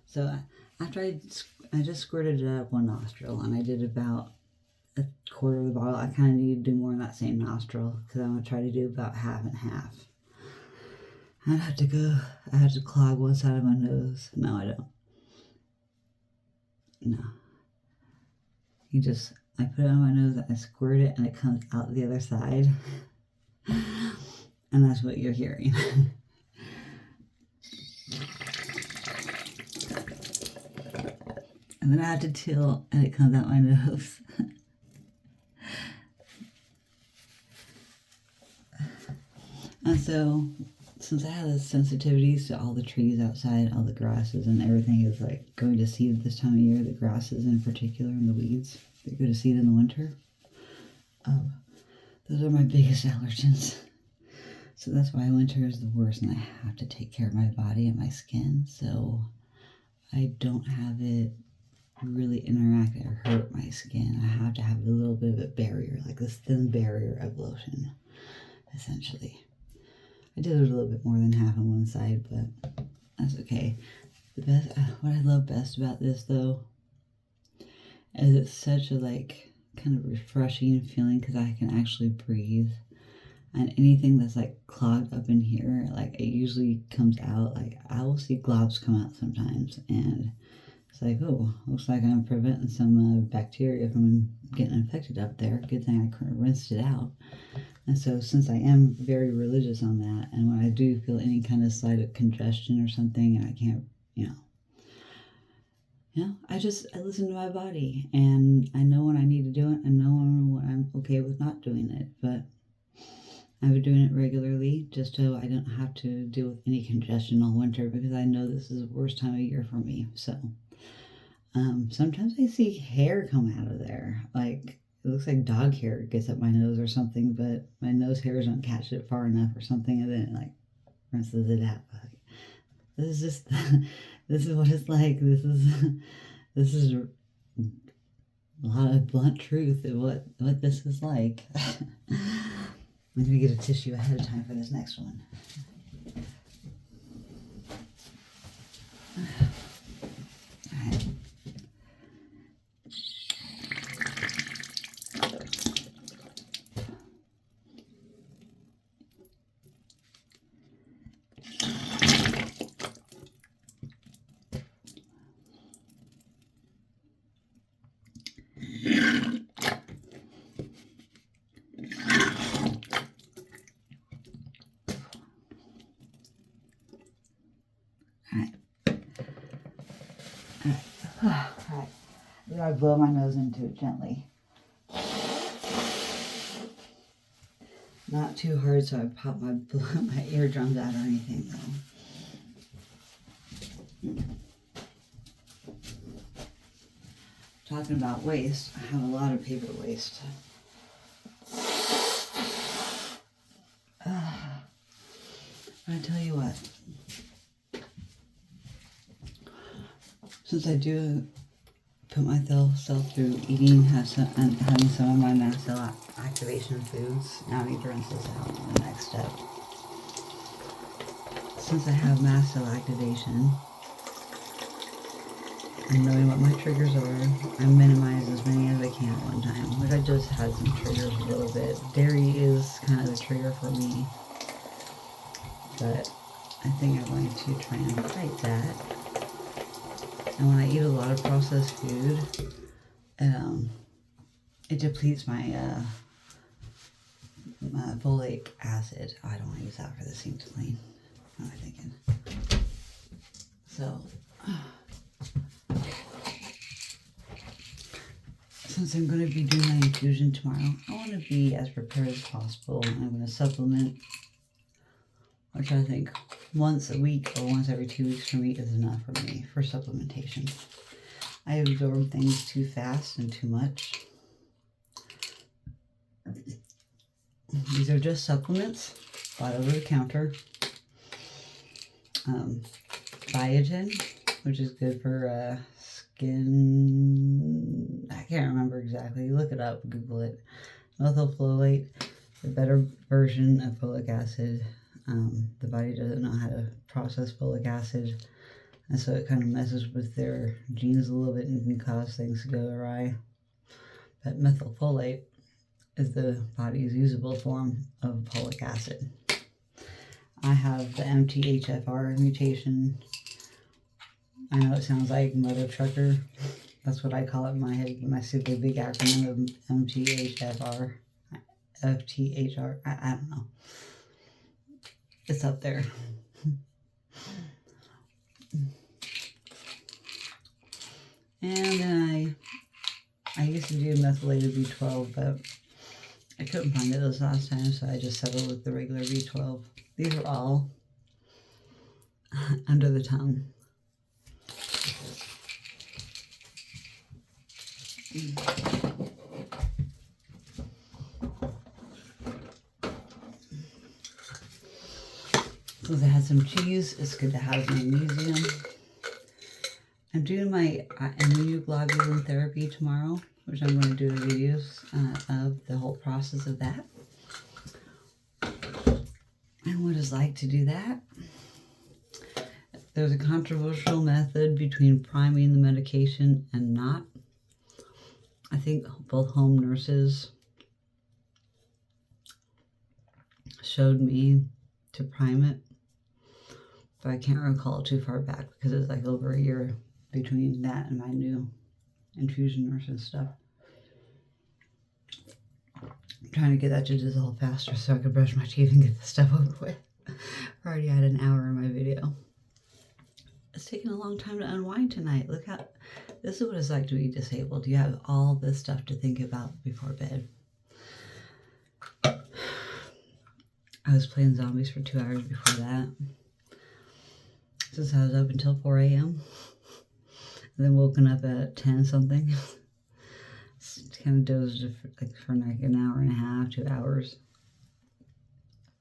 So after I just squirted it up one nostril, and I did about a quarter of the bottle. I kind of need to do more in that same nostril because I'm going to try to do about half and half. I have to clog one side of my nose. No, I don't. No. I put it on my nose, I squirt it, and it comes out the other side. And that's what you're hearing. And then I have to tilt, and it comes out my nose. And so, since I have the sensitivities to all the trees outside, all the grasses, and everything is like going to seed this time of year, the grasses in particular, and the weeds, they go to seed in the winter. Those are my biggest allergens. So that's why winter is the worst, and I have to take care of my body and my skin so I don't have it really interact or hurt my skin. I have to have a little bit of a barrier, like this thin barrier of lotion, essentially. I did it a little bit more than half on one side, but that's okay. What I love best about this, though, is it's such a kind of refreshing feeling because I can actually breathe. And anything that's clogged up in here, it usually comes out. I will see globs come out sometimes, and it's oh, looks like I'm preventing some bacteria from getting infected up there. Good thing I rinsed it out. And so since I am very religious on that, and when I do feel any kind of slight congestion or something, and I can't, I listen to my body, and I know when I need to do it, and know when I'm okay with not doing it. But I've been doing it regularly just so I don't have to deal with any congestion all winter because I know this is the worst time of year for me. So Sometimes I see hair come out of there. Like, it looks like dog hair gets up my nose or something, but my nose hairs don't catch it far enough or something, and then it, like, rinses it out. Like, this is just, this is what it's like. This is a lot of blunt truth of what this is like. I'm going to get a tissue ahead of time for this next one. All right. Alright, I'm gonna blow my nose into it gently. Not too hard so I pop my eardrums out or anything though. Talking about waste, I have a lot of paper waste. I tell you what, since I do put myself through eating and having some of my mast cell activation foods, now I need to rinse this out in the next step. Since I have mast cell activation, and knowing what my triggers are, I minimize as many as I can at one time. Like I just had some triggers a little bit. Dairy is kind of a trigger for me, but I think I'm going to try and fight that. And when I eat a lot of processed food, it depletes my folic acid. Oh, I don't want to use that for the sink to clean. What am I thinking? So, since I'm going to be doing my infusion tomorrow, I want to be as prepared as possible. I'm going to supplement, which I think once a week or once every 2 weeks for me is enough for me for supplementation. I absorb things too fast and too much. These are just supplements, bought over the counter. Biotin, which is good for skin. I can't remember exactly. Look it up, Google it. Methylfolate, the better version of folic acid. The body doesn't know how to process folic acid, and so it kind of messes with their genes a little bit and can cause things to go awry. But methylfolate is the body's usable form of folic acid. I have the MTHFR mutation. I know it sounds like mother trucker. That's what I call it in my head, my super big acronym of MTHFR. FTHR, I don't know. It's up there. And then I used to do methylated B12, but I couldn't find it this last time, so I just settled with the regular B12. These are all under the tongue. Since I had some cheese, it's good to have magnesium. I'm doing my immunoglobulin therapy tomorrow, which I'm going to do videos of the whole process of that. And what it's like to do that. There's a controversial method between priming the medication and not. I think both home nurses showed me to prime it, but I can't recall too far back because it's like over a year between that and my new infusion nurse and stuff. I'm trying to get that to dissolve faster so I could brush my teeth and get this stuff over with. I already had an hour in my video. It's taking a long time to unwind tonight. Look how, this is what it's like to be disabled. You have all this stuff to think about before bed. I was playing zombies for 2 hours before that. Since I was up until 4 a.m. and then woken up at 10 something. Kind of dozed for like an hour and a half, 2 hours.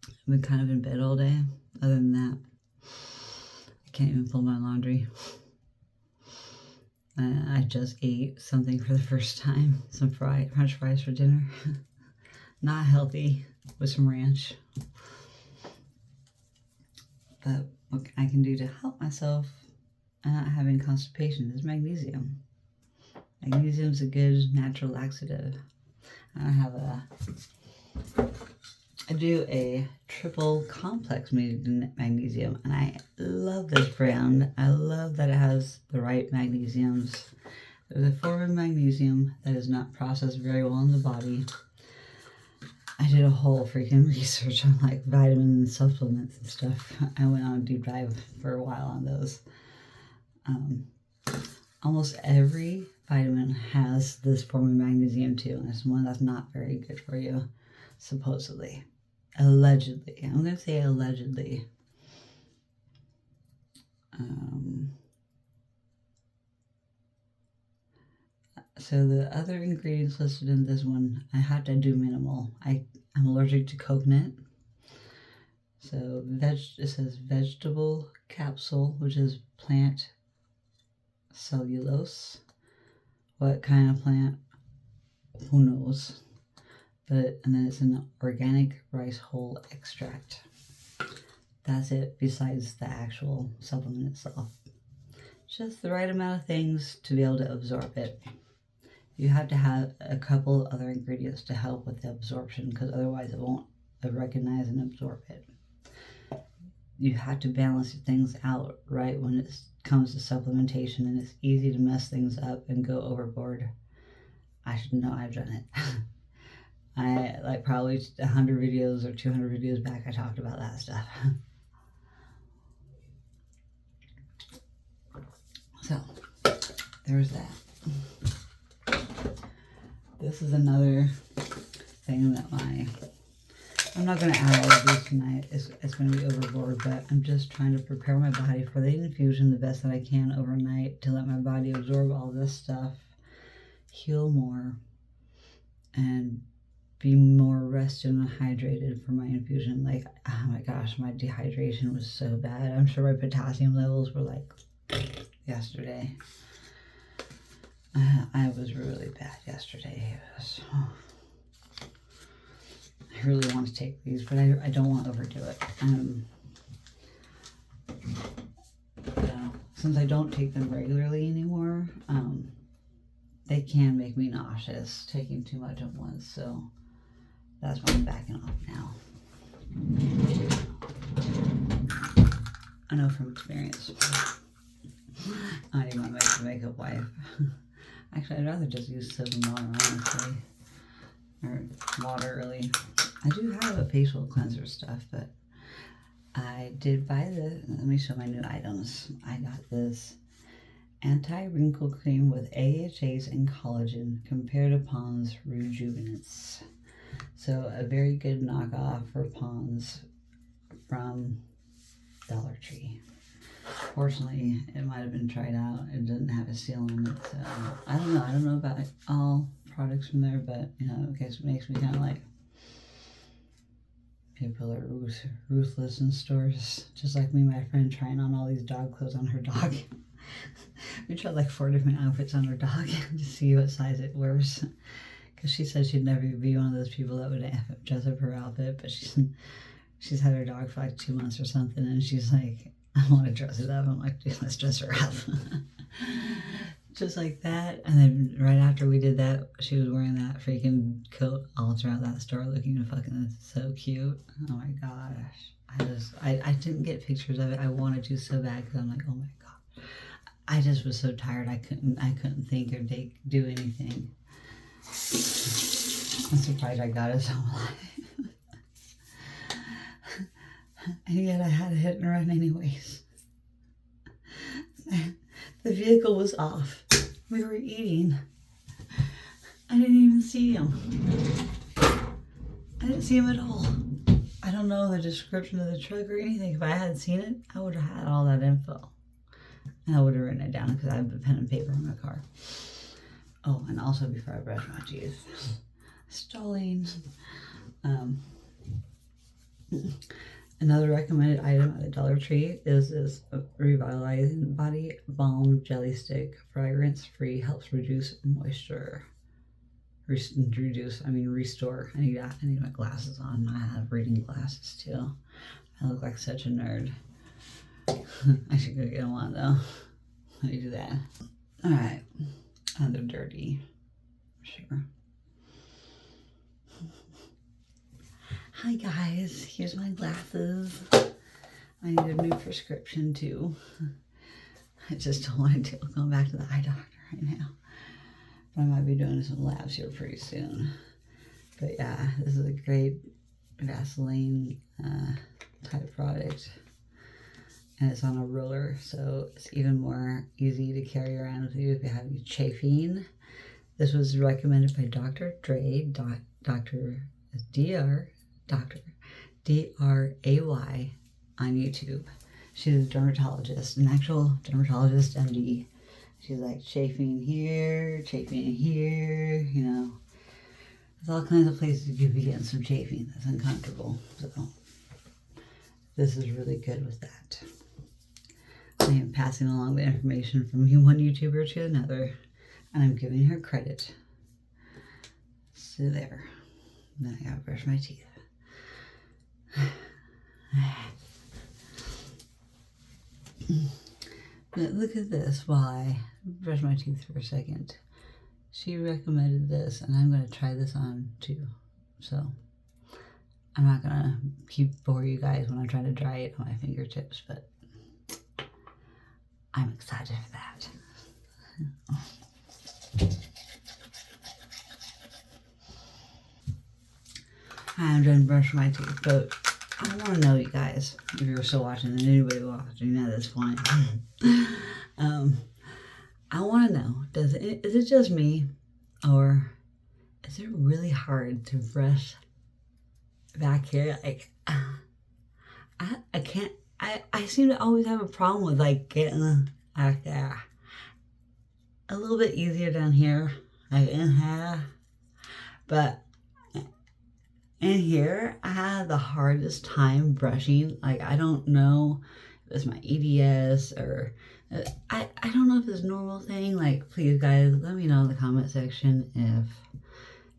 I've been kind of in bed all day. Other than that, I can't even fold my laundry. I just ate something for the first time. Some French fries for dinner. Not healthy, with some ranch. But what I can do to help myself not having constipation is magnesium. Magnesium is a good natural laxative. I do a triple complex magnesium, and I love this brand. I love that it has the right magnesiums. There's a form of magnesium that is not processed very well in the body. I did a whole freaking research on like vitamin supplements and stuff. I went on a deep dive for a while on those. Almost every vitamin has this form of magnesium too, and it's one that's not very good for you, supposedly. Allegedly. I'm going to say allegedly. So the other ingredients listed in this one, I had to do minimal. I'm allergic to coconut. So it says vegetable capsule, which is plant cellulose. What kind of plant? Who knows? And then it's an organic rice hull extract. That's it, besides the actual supplement itself. Just the right amount of things to be able to absorb it. You have to have a couple other ingredients to help with the absorption, because otherwise it won't recognize and absorb it. You have to balance things out right when it comes to supplementation, and it's easy to mess things up and go overboard. I should know, I've done it. I like probably 100 videos or 200 videos back, I talked about that stuff. So, there's that. This is another thing that I'm not going to add all of these tonight. It's going to be overboard, but I'm just trying to prepare my body for the infusion the best that I can overnight to let my body absorb all this stuff, heal more, and be more rested and hydrated for my infusion. Like, oh my gosh, my dehydration was so bad. I'm sure my potassium levels were like yesterday. I was really bad yesterday. I really want to take these, but I don't want to overdo it. Since I don't take them regularly anymore, they can make me nauseous, taking too much at once, so that's why I'm backing off now. I know from experience. I don't even want to make the makeup wipe. Actually, I'd rather just use soap and water, honestly. Or water, really. I do have a facial cleanser stuff, but I did buy let me show my new items. I got this anti-wrinkle cream with AHAs and collagen compared to Pond's Rejuvenance. So a very good knockoff for Pond's from Dollar Tree. Fortunately, it might have been tried out. It didn't have a seal on it, so I don't know. I don't know about all products from there, but you know, it makes me kind of like people are ruthless in stores. Just like me and my friend trying on all these dog clothes on her dog. We tried like 4 different outfits on her dog to see what size it wears. Because she said she'd never be one of those people that would dress up her outfit, but she's had her dog for like 2 months or something, and she's like, I want to dress it up. I'm like, dude, let's dress her up. Just like that. And then right after we did that, she was wearing that freaking coat all throughout that store, looking fucking so cute. Oh my gosh. I didn't get pictures of it. I wanted to so bad because I'm like, oh my god. I just was so tired. I couldn't think or do anything. I'm surprised I got it so alive. And yet I had a hit and run anyways. The vehicle was off. We were eating. I didn't even see him. I didn't see him at all. I don't know the description of the truck or anything. If I had seen it, I would have had all that info. And I would have written it down because I have a pen and paper in my car. Oh, and also before I brush my teeth. Stalling. Another recommended item at the Dollar Tree is this revitalizing body balm jelly stick. Fragrance free, helps reduce moisture. Restore. I need my glasses on. I have reading glasses too. I look like such a nerd. I should go get them on though. Let me do that. Alright. And they're dirty. Sure. Hi guys, here's my glasses. I need a new prescription too. I just don't want to go back to the eye doctor right now. But I might be doing some labs here pretty soon. But yeah, this is a great Vaseline type product. And it's on a roller, so it's even more easy to carry around with you if you have any chafing. This was recommended by Dr. Dray, Dr. D-R-A-Y on YouTube. She's a dermatologist, an actual dermatologist, MD. She's like chafing here, you know. There's all kinds of places you could be getting some chafing that's uncomfortable. So this is really good with that. I am passing along the information from one YouTuber to another, and I'm giving her credit. So there. Then I gotta brush my teeth. But look at this while I brush my teeth for a second. She recommended this, and I'm gonna try this on too. So I'm not gonna bore you guys when I'm trying to dry it on my fingertips, but I'm excited for that. I'm done brushing my teeth, but I want to know, you guys, if you're still watching, and anybody watching at this point, I want to know, is it just me, or is it really hard to brush back here? Like, I can't, I seem to always have a problem with like getting back there. A little bit easier down here, like in here, but in here, I had the hardest time brushing. Like, I don't know if it's my EDS or I don't know if it's a normal thing. Like, please guys, let me know in the comment section if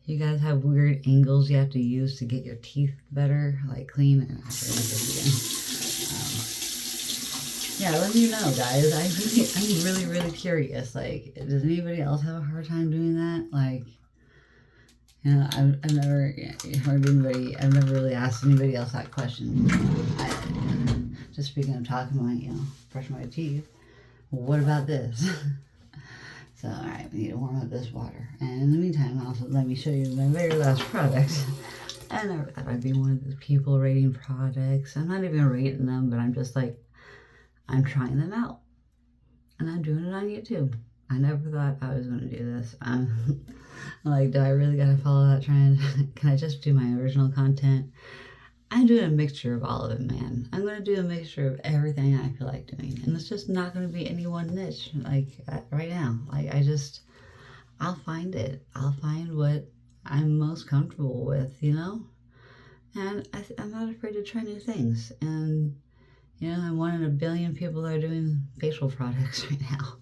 you guys have weird angles you have to use to get your teeth better, like clean. And yeah, let me know, guys. I'm really curious. Like, does anybody else have a hard time doing that? Like, you know, I've never heard anybody, I've never really asked anybody else that question. Just speaking of talking about, you know, brushing my teeth, what about this? So, alright, we need to warm up this water. And in the meantime, also let me show you my very last product. I never thought I'd be one of those people rating products. I'm not even rating them, but I'm just like, I'm trying them out. And I'm doing it on YouTube. I never thought I was going to do this. I'm like, do I really got to follow that trend? Can I just do my original content? I'm doing a mixture of all of it, man. I'm going to do a mixture of everything I feel like doing. And it's just not going to be any one niche, like, right now. Like, I'll find it. I'll find what I'm most comfortable with, you know? And I'm not afraid to try new things. And, you know, I'm one in a billion people that are doing facial products right now.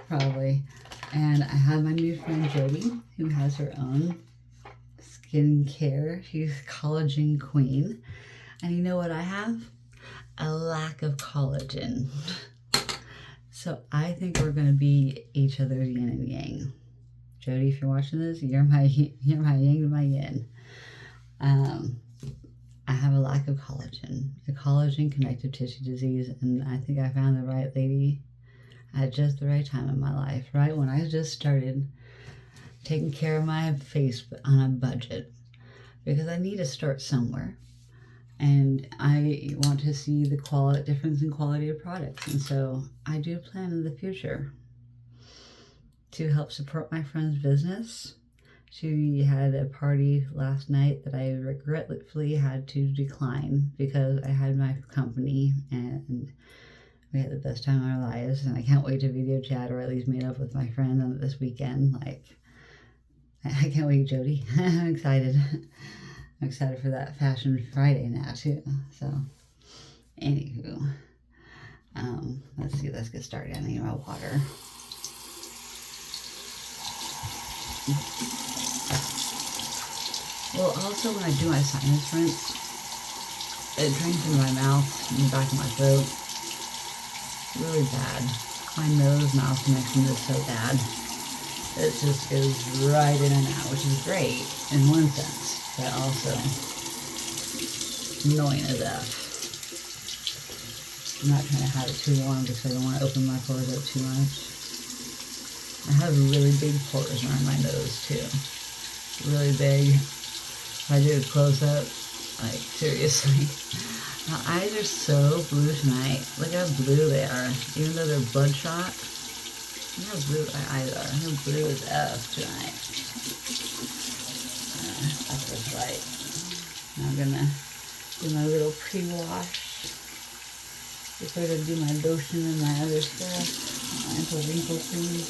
Probably. And I have my new friend Jody, who has her own skincare. She's collagen queen. And you know what I have? A lack of collagen. So I think we're going to be each other's yin and yang. Jody, if you're watching this, you're my yang and my yin. I have a lack of collagen. A collagen connective tissue disease. And I think I found the right lady at just the right time in my life, right when I just started taking care of my face on a budget, because I need to start somewhere, and I want to see the difference in quality of products. And so I do plan in the future to help support my friend's business. She had a party last night that I regretfully had to decline because I had my company, and We had the best time of our lives, and I can't wait to video chat or at least meet up with my friend on this weekend. Like, I can't wait, Jody. I'm excited. I'm excited for that Fashion Friday now, too. So, anywho, let's see. Let's get started. I need my water. Well, also when I do my sinus rinse, it drains into my mouth and the back of my throat. Really bad. My nose-mouth connection is so bad. It just goes right in and out, which is great in one sense, but also annoying as F. I'm not trying to have it too warm because I don't want to open my pores up too much. I have really big pores around my nose too. Really big. If I do a close-up, like seriously. My eyes are so blue tonight. Look how blue they are. Even though they're bloodshot. Look how blue my eyes are. How blue as F tonight. That feels right. Now I'm gonna do my little pre-wash before I do my lotion and my other stuff. My anti-wrinkle cream.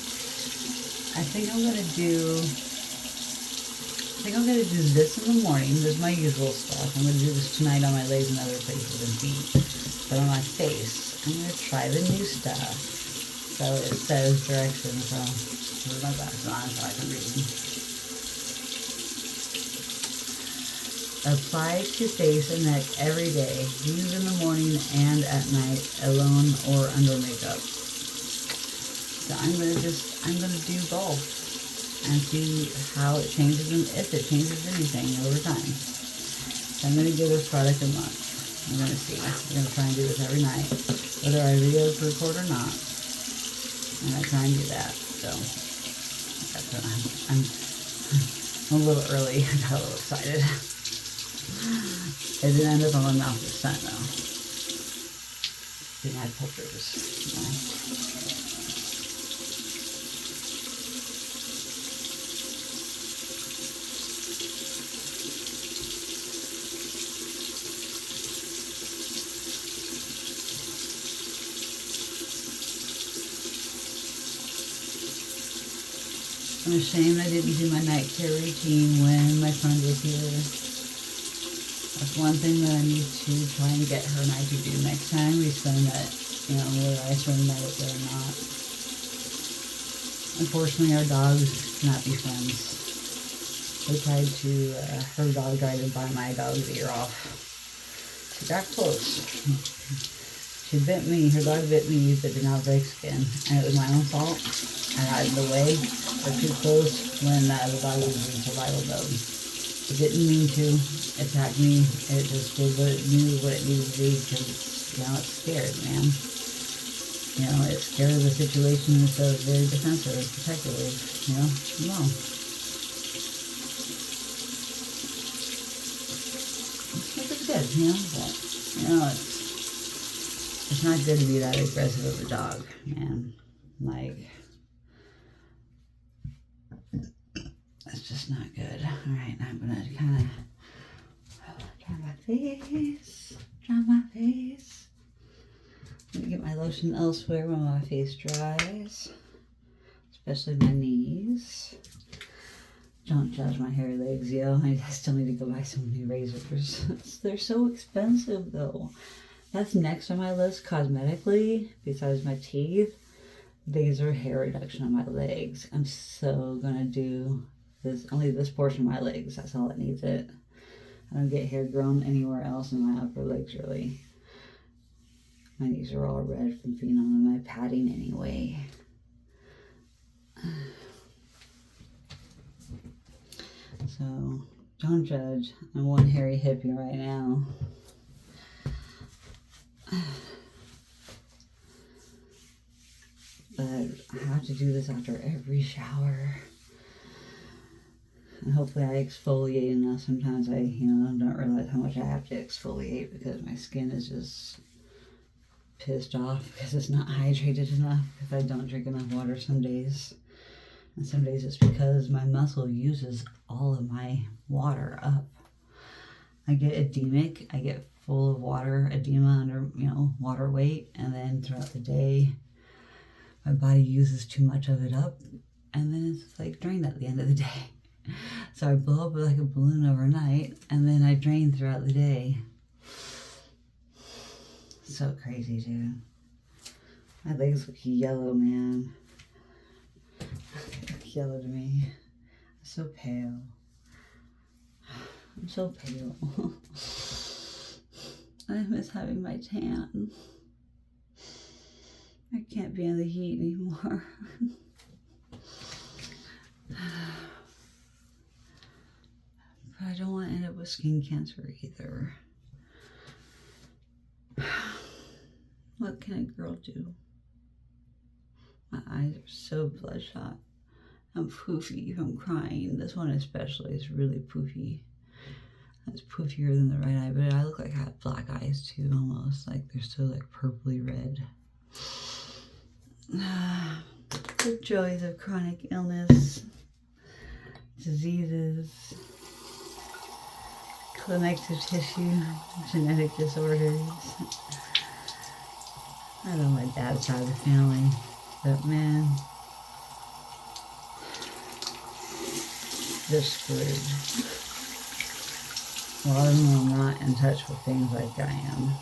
I think I'm gonna do this in the morning. This is my usual stuff. I'm going to do this tonight on my legs and other places and feet. But on my face, I'm going to try the new stuff. So it says directions. So put my glasses on so I can read. Apply to face and neck every day. Use in the morning and at night, alone or under makeup. So I'm going to do both and see how it changes and if it changes anything over time. So I'm going to give this product a month. I'm going to see. I'm going to try and do this every night, whether I video record or not. I'm going to try and do that. So that's what I'm a little early. I got a little excited. It didn't end up on my mouth this time though. See my pulpers. I'm ashamed I didn't do my night care routine when my friend was here. That's one thing that I need to try and get her and I to do next time we spend that, whether I spend the night up there or not. Unfortunately, our dogs cannot be friends. They tried to, her dog tried to bite my dog's ear off. She got close. She bit me, her dog bit me, but did not break skin. And it was my own fault. I got in the way, or too close when the dog was in survival mode. It didn't mean to attack me. It just did what it knew what it needed to do because, it's scared, man. It's scared of the situation. It's very defensive, protective, no. It's good, but, it's not good to be that aggressive of a dog, man. Like, that's just not good. Alright, now I'm gonna kind of dry my face. I'm gonna get my lotion elsewhere when my face dries, especially my knees. Don't judge my hairy legs, yo. I still need to go buy some new razors. They're so expensive, though. That's next on my list cosmetically, besides my teeth. These are hair reduction on my legs. I'm so gonna do this, only this portion of my legs. That's all it needs it. I don't get hair grown anywhere else in my upper legs, really. My knees are all red from being on my padding anyway. So, don't judge. I'm one hairy hippie right now. But I have to do this after every shower. And hopefully I exfoliate enough. Sometimes I, don't realize how much I have to exfoliate because my skin is just pissed off because it's not hydrated enough, if I don't drink enough water some days. And some days it's because my muscle uses all of my water up. I get edemic, I get full of water, edema under, water weight. And then throughout the day, my body uses too much of it up. And then it's like drained at the end of the day. So I blow up like a balloon overnight. And then I drain throughout the day. So crazy, dude. My legs look yellow, man. They look yellow to me. I'm so pale. I'm so pale. I miss having my tan. I can't be in the heat anymore. But I don't want to end up with skin cancer either. What can a girl do? My eyes are so bloodshot. I'm poofy from crying. This one especially is really poofy. It's poofier than the right eye, but I look like I have black eyes too, almost. Like they're so like purpley red. The joys of chronic illness, diseases, connective tissue, genetic disorders. I love my dad's side of the family, but man, they're screwed. A lot of them are not in touch with things like I am.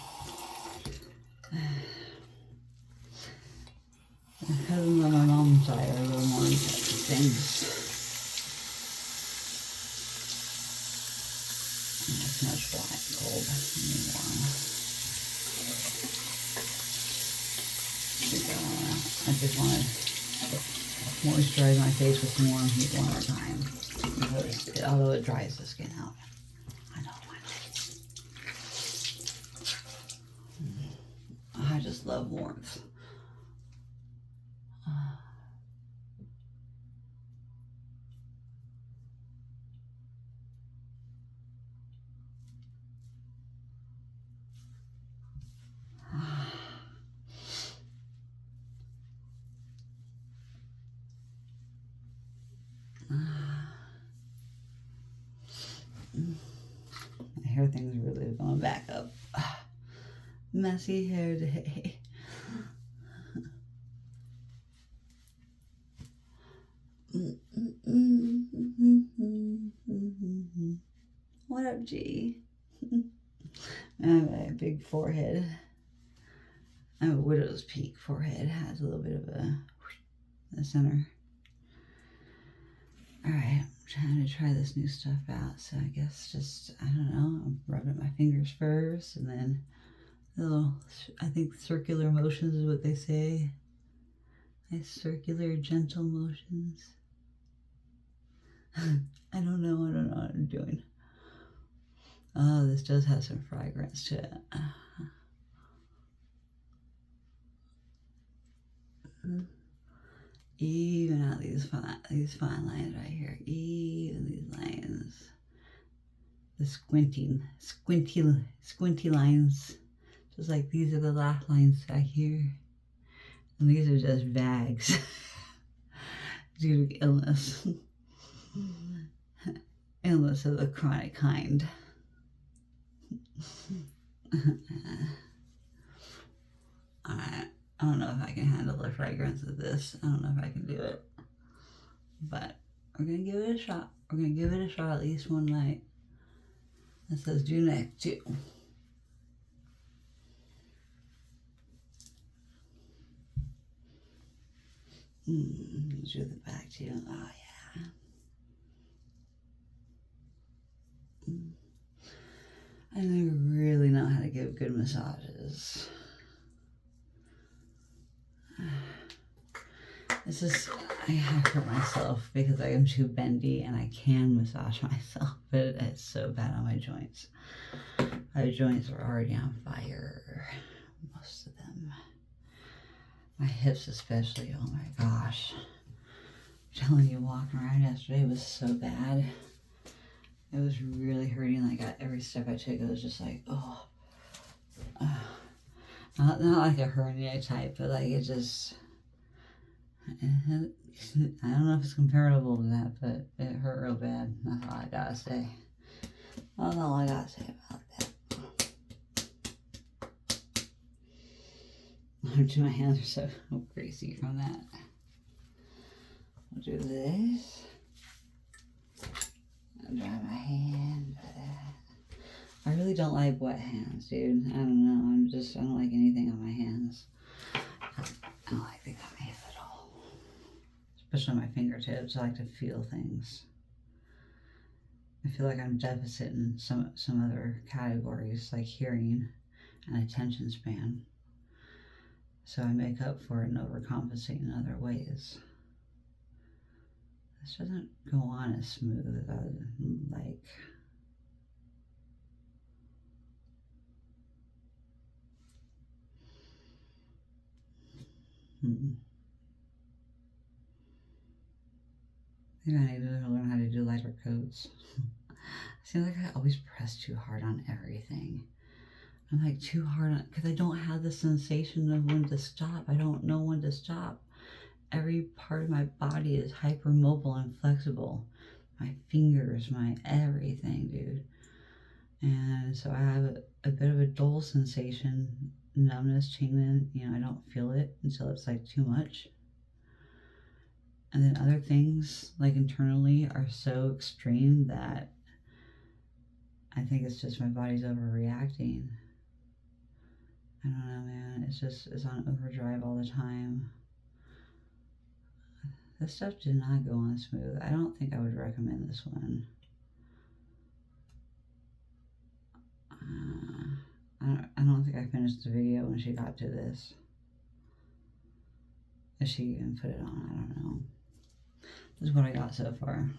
My cousins on my mom's side are a little more in touch with things. Not as much black and cold anymore. I just want to moisturize my face with some warm heat one more time. Because although it dries the skin out. I just love warmth. My hair thing's really going back up. Messy hair day. What up, G? I have a big forehead. I have a widow's peak forehead. Has a little bit of the center. Alright, I'm trying to try this new stuff out. So I guess just, I don't know, I'm rubbing my fingers first and then little, I think circular motions is what they say. Nice circular, gentle motions. I don't know what I'm doing. Oh, this does have some fragrance to it. Even out these fine lines right here. Even these lines. The squinty lines. Just like these are the laugh lines back here. And these are just bags due to illness. Illness of the chronic kind. Alright. I don't know if I can handle the fragrance of this. I don't know if I can do it. But we're going to give it a shot. We're going to give it a shot at least one night. It says do next too. Do the back too. Oh yeah. I never really know how to give good massages. It's just, I hurt myself because I am too bendy and I can massage myself, but it's so bad on my joints. My joints are already on fire, most of them. My hips especially, oh my gosh. I'm telling you, walking around yesterday was so bad. It was really hurting. Like every step I took, it was just like, oh. Not like a hernia type, but like it just, I don't know if it's comparable to that, but it hurt real bad. That's all I gotta say. That's all I gotta say about that. My hands are so greasy from that. I'll do this. I'll dry my hand. I really don't like wet hands, dude. I don't know. I don't like anything on my hands. I don't like things on my hands at all. Especially on my fingertips. I like to feel things. I feel like I'm deficit in some other categories, like hearing and attention span. So I make up for it and overcompensate in other ways. This doesn't go on as smooth as I would like. I think I need to learn how to do lighter coats. I seem like I always press too hard on everything. I'm like too hard on, because I don't have the sensation of when to stop. I don't know when to stop. Every part of my body is hypermobile and flexible. My fingers, my everything, dude. And so I have a bit of a dull sensation, numbness, tingling. I don't feel it until it's like too much. And then other things, like internally, are so extreme that I think it's just my body's overreacting. I don't know, man. It's on overdrive all the time. This stuff did not go on smooth. I don't think I would recommend this one. I don't think I finished the video when she got to this. If she even put it on, I don't know. This is what I got so far.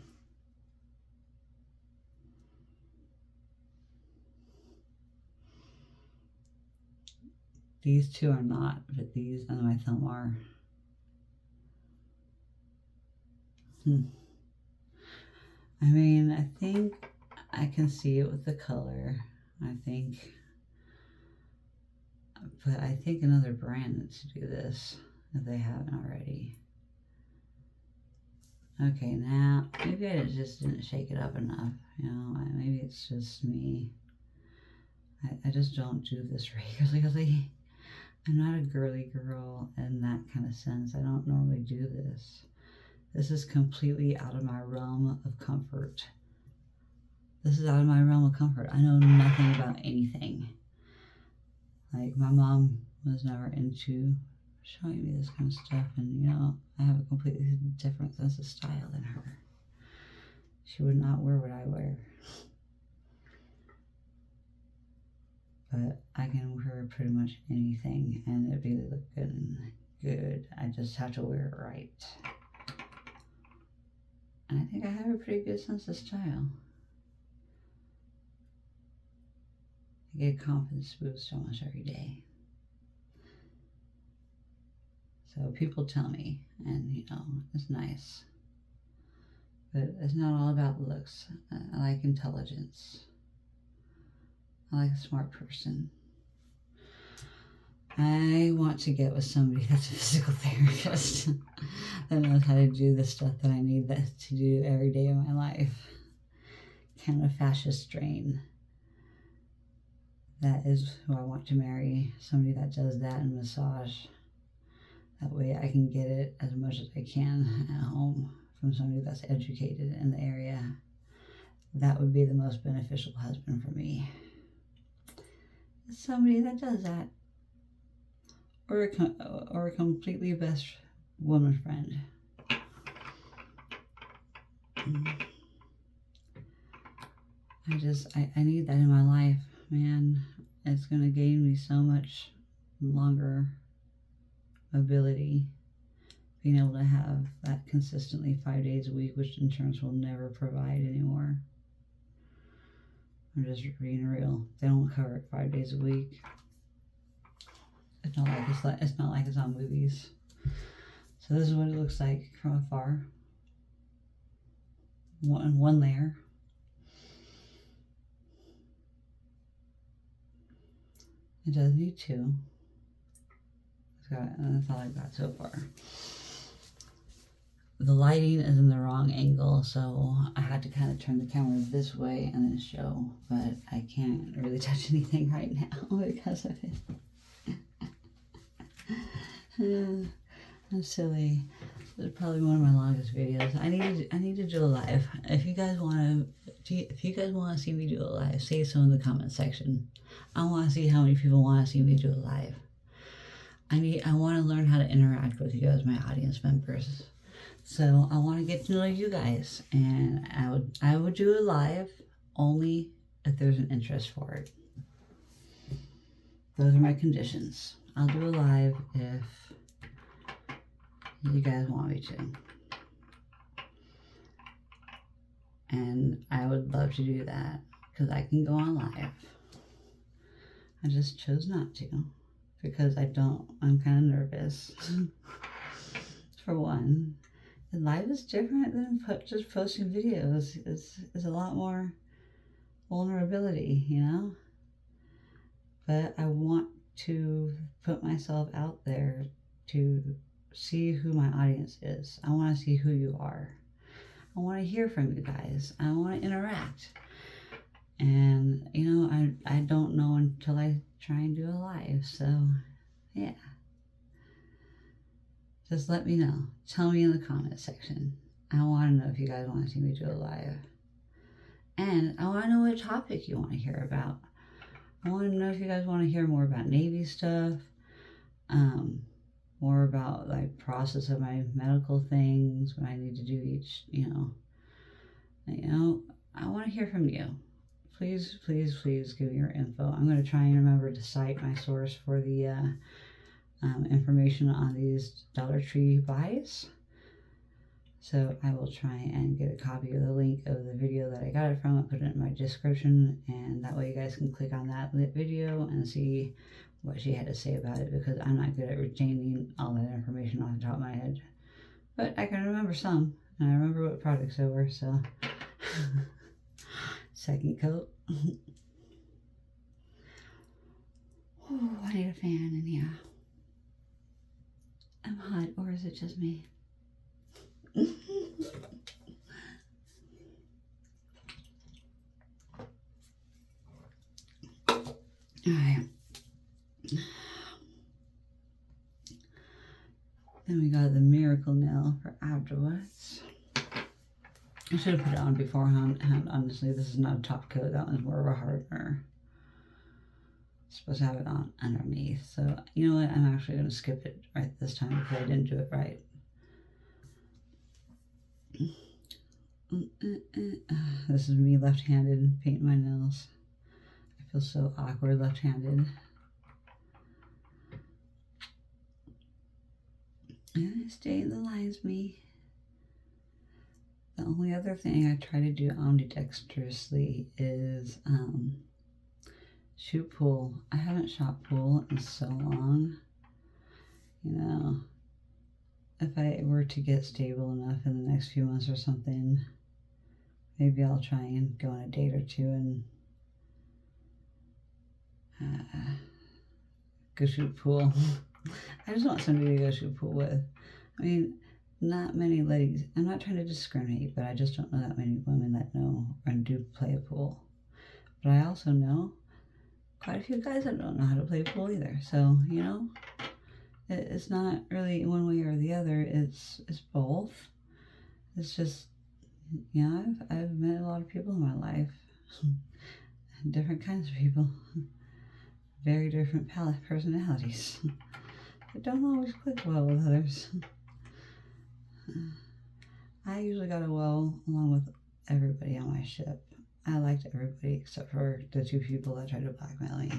These two are not, but these and my thumb are. I mean, I think I can see it with the color. But I think another brand needs to do this if they haven't already. Okay, now maybe I just didn't shake it up enough. Maybe it's just me. I just don't do this regularly. I'm not a girly girl in that kind of sense. I don't normally do this. This is completely out of my realm of comfort. I know nothing about anything. Like, my mom was never into showing me this kind of stuff, and I have a completely different sense of style than her. She would not wear what I wear. But I can wear pretty much anything and it'd be looking good. I just have to wear it right. And I think I have a pretty good sense of style. I get a confidence boost almost every day. So people tell me, and it's nice. But it's not all about looks. I like intelligence. I like a smart person. I want to get with somebody that's a physical therapist that knows how to do the stuff that I need to do every day of my life. Kind of fascist strain. That is who I want to marry. Somebody that does that and massage. That way I can get it as much as I can at home from somebody that's educated in the area. That would be the most beneficial husband for me. Somebody that does that. Or a completely best woman friend. I need that in my life, man. It's going to gain me so much longer mobility. Being able to have that consistently 5 days a week, which insurance will never provide anymore. I'm just being real. They don't cover it 5 days a week. It's not like it's on movies. So this is what it looks like from afar. One layer. It does need two. That's all I got so far. The lighting is in the wrong angle, so I had to kind of turn the camera this way and then show, but I can't really touch anything right now because of it. I'm silly. This is probably one of my longest videos. I need to do a live. If you guys want to see me do a live, say so in the comment section. I want to see how many people want to see me do a live. I want to learn how to interact with you as my audience members. So I want to get to know you guys, and I would do a live only if there's an interest for it. Those are my conditions. I'll do a live if you guys want me to. And I would love to do that because I can go on live. I just chose not to because I'm kind of nervous. For one. And live is different than just posting videos. It's a lot more vulnerability, you know? But I want to put myself out there to see who my audience is. I want to see who you are. I want to hear from you guys. I want to interact. And, you know, I don't know until I try and do a live. So, yeah. Just let me know. Tell me in the comment section. I want to know if you guys want to see me do a live. And I want to know what topic you want to hear about. I want to know if you guys want to hear more about Navy stuff. More about like process of my medical things, what I need to do each, you know, I want to hear from you. Please, please, please give me your info. I'm going to try and remember to cite my source for the information on these Dollar Tree buys. So I will try and get a copy of the link of the video that I got it from and put it in my description, and that way you guys can click on that video and see what she had to say about it, because I'm not good at retaining all that information off the top of my head. But I can remember some, and I remember what products they were, so. Second coat. Oh, I need a fan in here. I'm hot, or is it just me? Alright. Then we got the Miracle Nail for afterwards. I should have put it on beforehand. Honestly, this is not a top coat. That one's more of a hardener. Supposed to have it on underneath. So, you know what? I'm actually going to skip it right this time because I didn't do it right. This is me left-handed painting my nails. I feel so awkward left-handed. And staying the lines, me. The only other thing I try to do ambidextrously is shoot pool. I haven't shot pool in so long. You know, if I were to get stable enough in the next few months or something, maybe I'll try and go on a date or two and go shoot pool. I just want somebody to go shoot pool with. I mean, not many ladies, I'm not trying to discriminate, but I just don't know that many women that know and do play a pool. But I also know quite a few guys that don't know how to play pool either. So, you know, it's not really one way or the other. It's both. It's just, you know, I've met a lot of people in my life. Different kinds of people. Very different personalities. That don't always click well with others. I usually got well along with everybody on my ship. I liked everybody except for the two people that tried to blackmail me.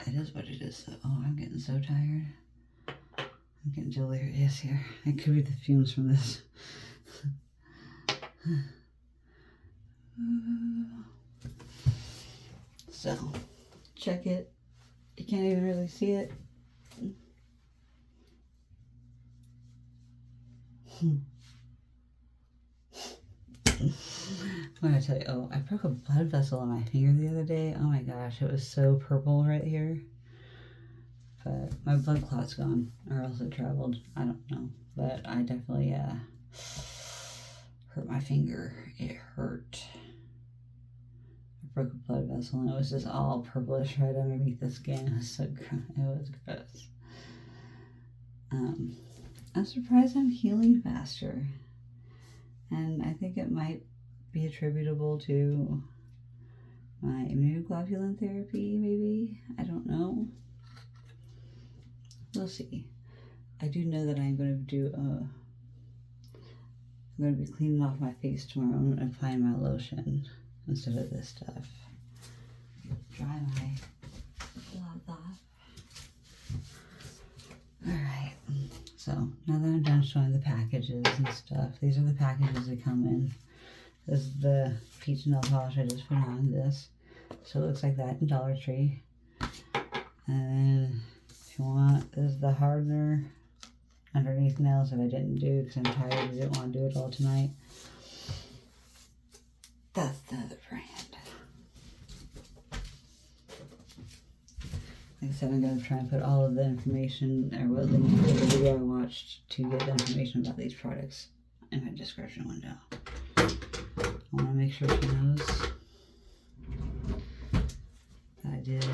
It is what it is, though. Oh, I'm getting so tired. I'm getting delirious here. It could be the fumes from this. So, check it. You can't even really see it. What did I tell you? Oh, I broke a blood vessel on my finger the other day. Oh my gosh, it was so purple right here. But my blood clot's gone, or else it traveled. I don't know. But I definitely hurt my finger. It hurt. broke a blood vessel, and it was just all purplish right underneath the skin. It was so gross. It was gross. I'm surprised I'm healing faster, and I think it might be attributable to my immunoglobulin therapy, maybe. I don't know. We'll see. I do know that I'm going to be cleaning off my face tomorrow and applying my lotion instead of this stuff. Dry my cloth off. Alright, so now that I'm done showing the packages and stuff, these are the packages they come in. This is the peach nail polish I just put on this. So it looks like that in Dollar Tree. And then if you want, this is the hardener underneath nails that I didn't do because I'm tired. I didn't want to do it all tonight. That's the other brand. Like I said, I'm going to try and put all of the information, or what link to the video I watched to get the information about these products in my description window. I want to make sure she knows that I did.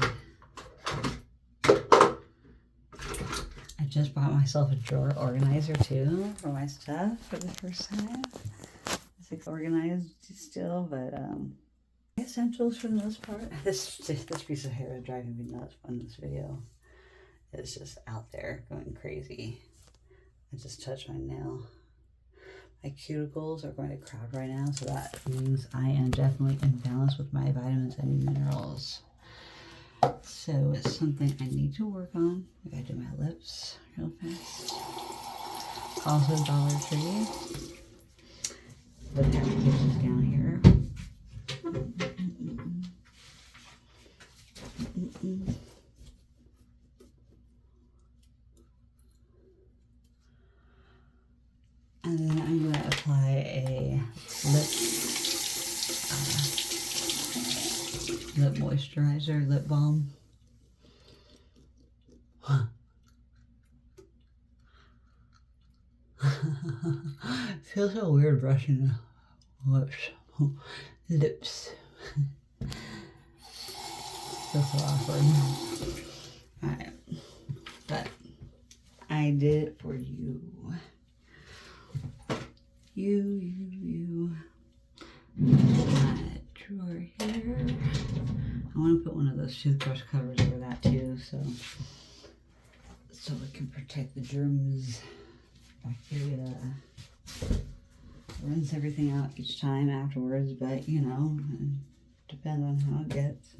I just bought myself a drawer organizer too for my stuff for the first time. It's like organized still, but essentials for the most part. This piece of hair is driving me nuts on this video. It's just out there going crazy. I just touched my nail. My cuticles are going to crowd right now, so that means I am definitely in balance with my vitamins and minerals. So it's something I need to work on. I gotta do my lips real fast. Also Dollar Tree. The package is down here. And then I'm going to apply a lip moisturizer, lip balm. Feels so weird brushing lips. Feels so awkward. Alright. But I did it for you. You. My drawer here. I want to put one of those toothbrush covers over that too, so it can protect the germs, bacteria. Rinse everything out each time afterwards, but you know, it depends on how it gets.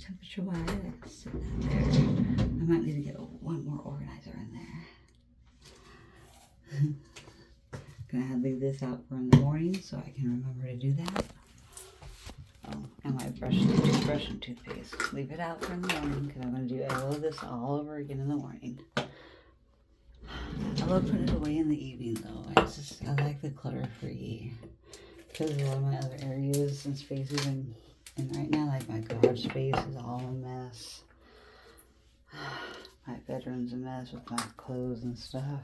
Temperature wise, I can sit that there. I might need to get one more organizer in there. Gonna leave this out for in the morning so I can remember to do that. Oh, and my toothbrush and toothpaste. Leave it out for in the morning because I'm gonna do all of this all over again in the morning. I love putting it away in the evening though. I like the clutter free because a lot of my other areas and spaces and right now, like my garage space is all a mess. My bedroom's a mess with my clothes and stuff.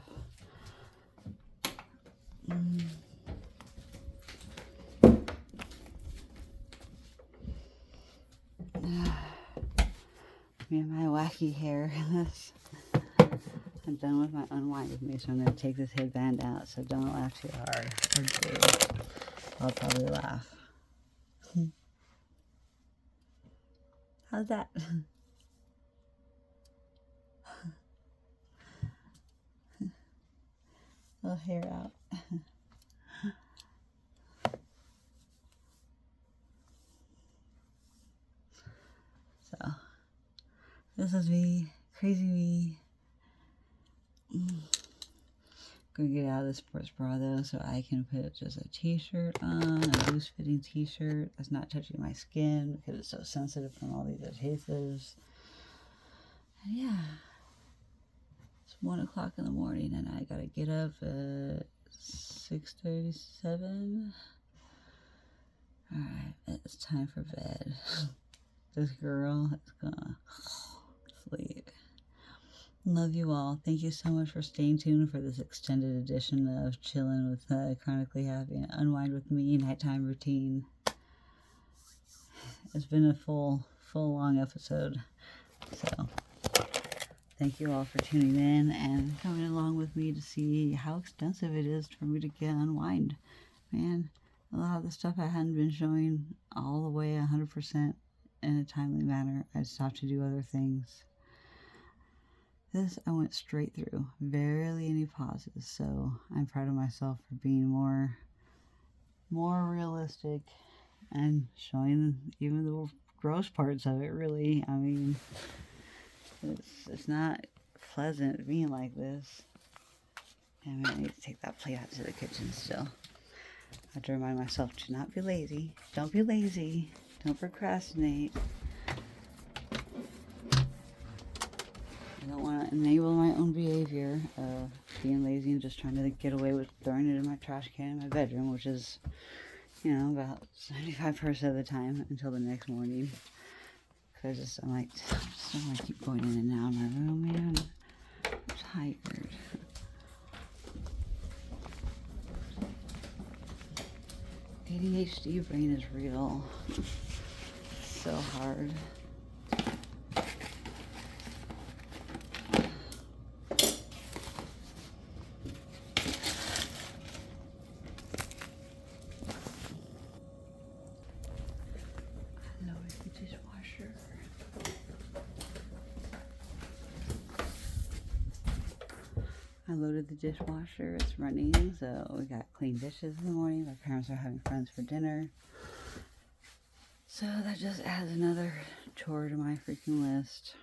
Me and my wacky hair. I'm done with my unwind with me, so I'm going to take this headband out, so don't laugh too hard. Or do. I'll probably laugh. How's that? Little hair out. So, this is me, crazy me. Gonna get out of the sports bra though, so I can put just a t-shirt on, a loose fitting t-shirt that's not touching my skin because it's so sensitive from all these adhesives. And yeah, it's 1 o'clock in the morning and I gotta get up at 6:37. Alright, it's time for bed. This girl is gonna sleep. Love you all. Thank you so much for staying tuned for this extended edition of Chillin' with Chronically Happy and Unwind with Me nighttime routine. It's been a full long episode. So thank you all for tuning in and coming along with me to see how extensive it is for me to get unwind. Man, a lot of the stuff I hadn't been showing all the way 100% in a timely manner. I stopped to do other things. This I went straight through, barely any pauses, so I'm proud of myself for being more realistic and showing even the gross parts of it, really. I mean, it's not pleasant being like this. I mean, I need to take that plate out to the kitchen still. I have to remind myself to not be lazy. Don't be lazy. Don't procrastinate. I don't want to enable my own behavior of being lazy and just trying to get away with throwing it in my trash can in my bedroom, which is, you know, about 75% of the time until the next morning. Because I'm like, I just don't want to keep going in and out of my room, man. I'm tired. ADHD brain is real. It's so hard. I loaded the dishwasher, it's running, so we got clean dishes in the morning. My parents are having friends for dinner. So that just adds another chore to my freaking list.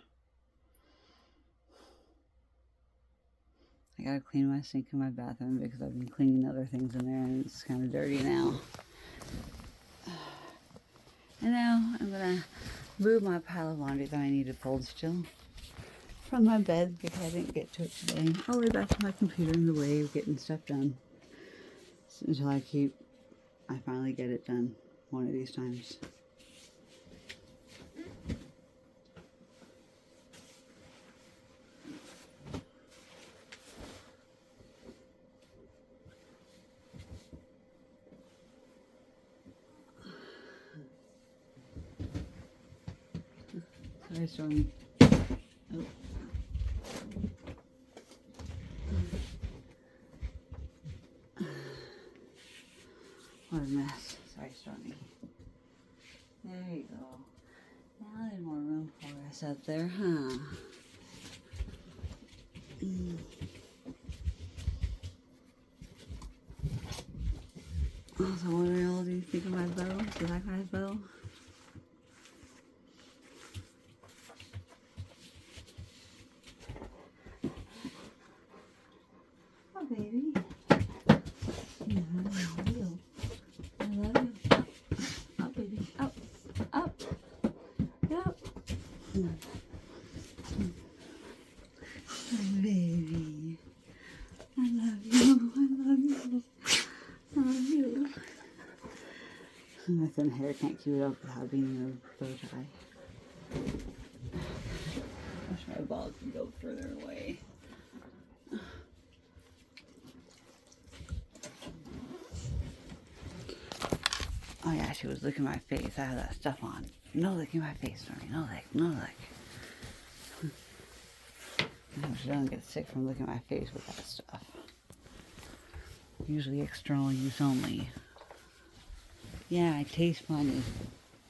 I gotta clean my sink in my bathroom because I've been cleaning other things in there and it's kind of dirty now. And now I'm gonna move my pile of laundry that I need to fold still from my bed because I didn't get to it today, all the way back to my computer in the way of getting stuff done. Until I finally get it done one of these times. Sorry, Stormy. Oh. What a mess. Sorry, Stormy. There you go. Now there's more room for us up there, huh? Also, what do all you think of my bow? Do you like my bow? Oh, baby. I love you. I love you. Up, baby. Up. Up. Yep. Oh, baby. I love you. I love you. I love you. My thin hair can't keep it up without being in a bow tie. I wish my ball could go further away. Oh yeah, she was licking my face. I had that stuff on. No licking my face, Stormy. No lick, no lick. I hope she doesn't get sick from licking my face with that stuff. Usually external use only. Yeah, it tastes funny.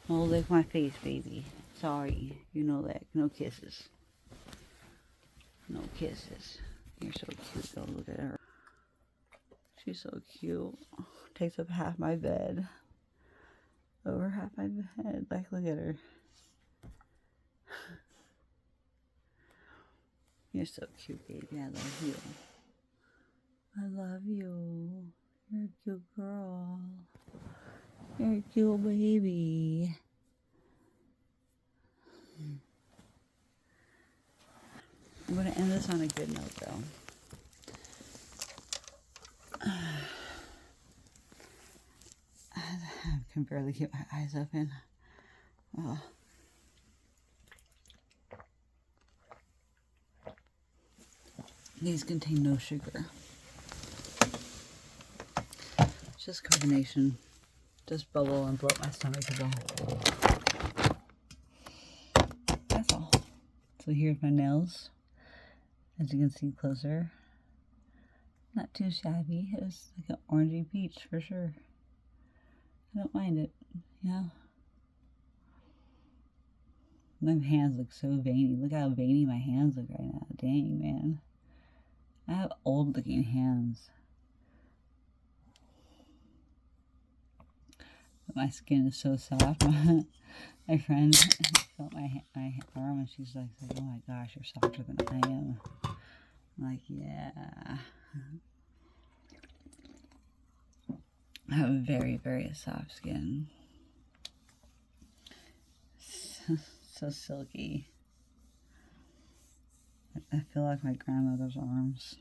No lick my face, baby. Sorry. You know that. No kisses. No kisses. You're so cute though. Look at her. She's so cute. Takes up half my bed. Over half my bed. Like, look at her. You're so cute, baby. I love you. I love you. You're a cute girl. You're a cute baby. I'm going to end this on a good note, though. I can barely get my eyes open. Oh. These contain no sugar. It's just carbonation. Just bubble and bloat my stomach as well. So here's my nails. As you can see closer. Not too shabby. It was like an orangey peach for sure. I don't mind it, you know. My hands look so veiny. Look how veiny my hands look right now. Dang, man. I have old looking hands. But my skin is so soft. My friend felt my arm and she's like, oh my gosh, you're softer than I am. I'm like, yeah. I have a very, very soft skin. So silky. I feel like my grandmother's arms.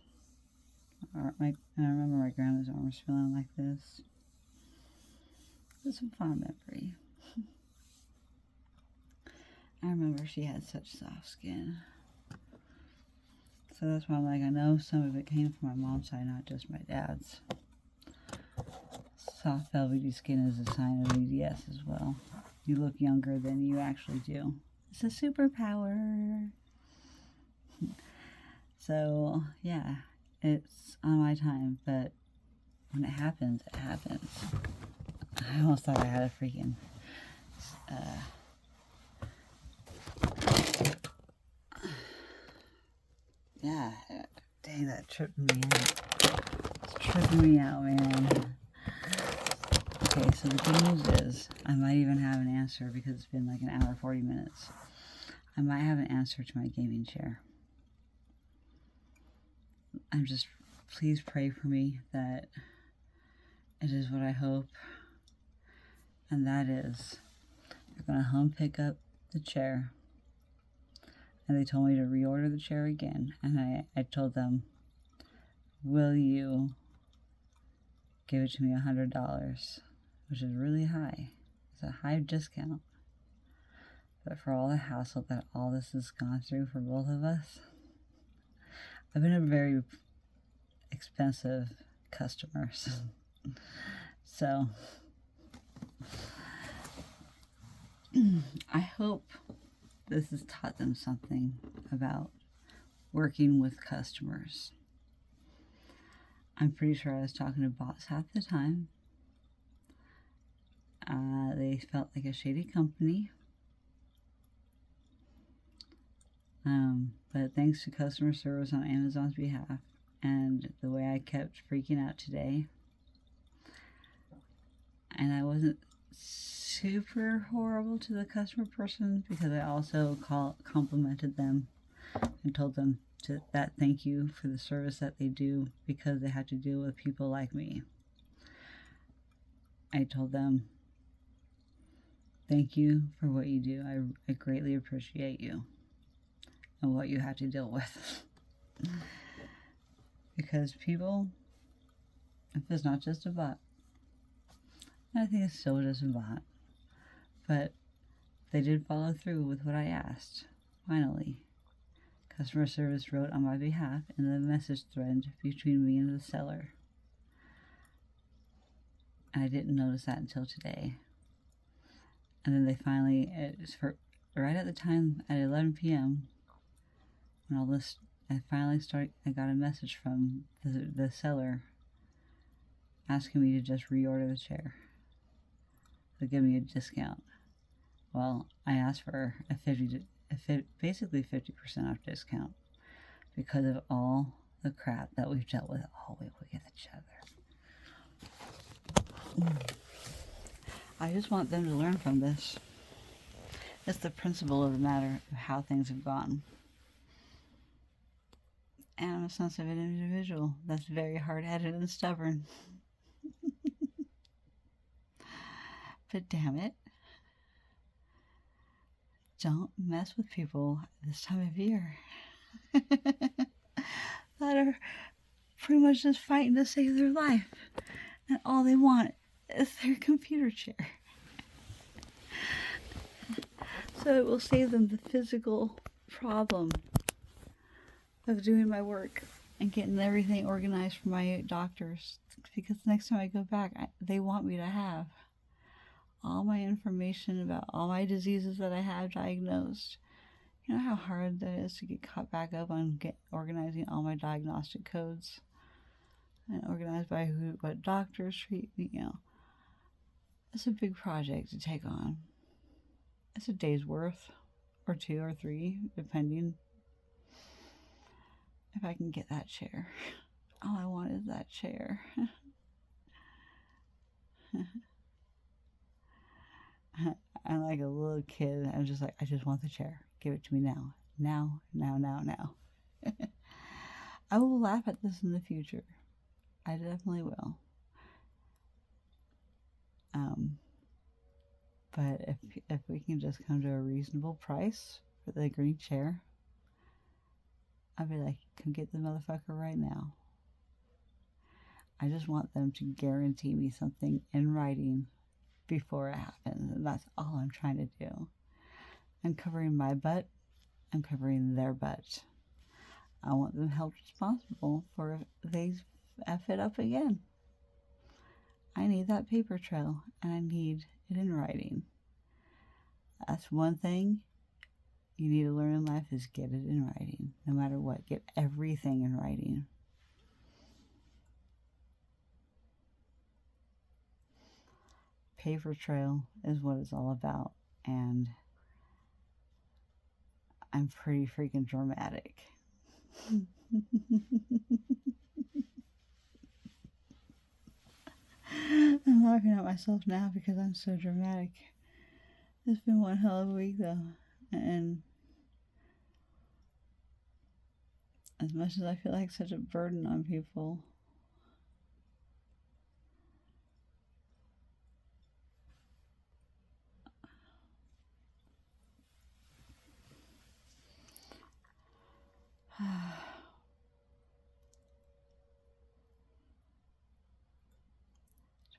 I remember my grandma's arms feeling like this. It's a fond memory. I remember she had such soft skin. So that's why I'm like, I know some of it came from my mom's side, not just my dad's. Soft velvety skin is a sign of EDS as well. You look younger than you actually do. It's a superpower. So, yeah, it's on my time, but when it happens, it happens. I almost thought I had a freaking, yeah, dang, that tripped me out. It's tripping me out, man. Okay, so the good news is, I might even have an answer because it's been like an hour, 40 minutes. I might have an answer to my gaming chair. Please pray for me that it is what I hope. And that is, they're going to home pick up the chair. And they told me to reorder the chair again. And I told them, will you give it to me $100? Which is really high. It's a high discount. But for all the hassle that all this has gone through for both of us, I've been a very expensive customer. So I hope this has taught them something about working with customers. I'm pretty sure I was talking to bots half the time. They felt like a shady company. But thanks to customer service on Amazon's behalf and the way I kept freaking out today, and I wasn't super horrible to the customer person because I also complimented them and told them that thank you for the service that they do because they had to deal with people like me. I told them thank you for what you do. I greatly appreciate you and what you had to deal with. Because people, if it's not just a bot, I think it's still just a bot, but they did follow through with what I asked. Finally, customer service wrote on my behalf in the message thread between me and the seller. And I didn't notice that until today. And then they finally, right at the time at 11 p.m., when all this, I got a message from the seller asking me to just reorder the chair. So give me a discount. Well, I asked for basically 50% off discount because of all the crap that we've dealt with all week with each other. I just want them to learn from this. It's the principle of the matter of how things have gone. And I'm a sensitive individual that's very hard-headed and stubborn. But damn it, don't mess with people this time of year that are pretty much just fighting to save their life, and all they want is their computer chair. So it will save them the physical problem of doing my work and getting everything organized for my doctors, because next time I go back, they want me to have all my information about all my diseases that I have diagnosed You know how hard that is to get caught back up on organizing all my diagnostic codes and organized by what doctors treat me, It's a big project to take on. It's a day's worth, or 2 or 3, depending. If I can get that chair. All I want is that chair. I'm like a little kid. I'm just like, I just want the chair. Give it to me now. Now. I will laugh at this in the future. I definitely will. But if we can just come to a reasonable price for the green chair, I'd be like, come get the motherfucker right now. I just want them to guarantee me something in writing before it happens. And that's all I'm trying to do. I'm covering my butt. I'm covering their butt. I want them held responsible for if they F it up again. I need that paper trail, and I need it in writing. That's one thing you need to learn in life, is get it in writing. No matter what, get everything in writing. Paper trail is what it's all about, and I'm pretty freaking dramatic. I'm laughing at myself now because I'm so dramatic. It's been one hell of a week though, and as much as I feel like such a burden on people,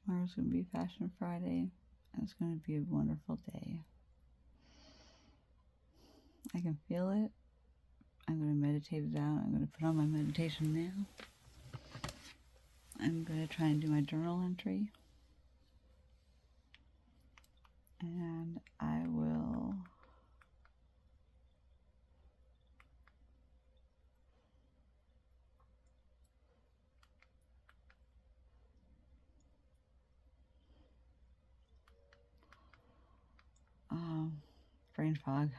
tomorrow's going to be Fashion Friday, and it's going to be a wonderful day. I can feel it. I'm going to meditate it out. I'm going to put on my meditation now. I'm going to try and do my journal entry. And I will brain fog.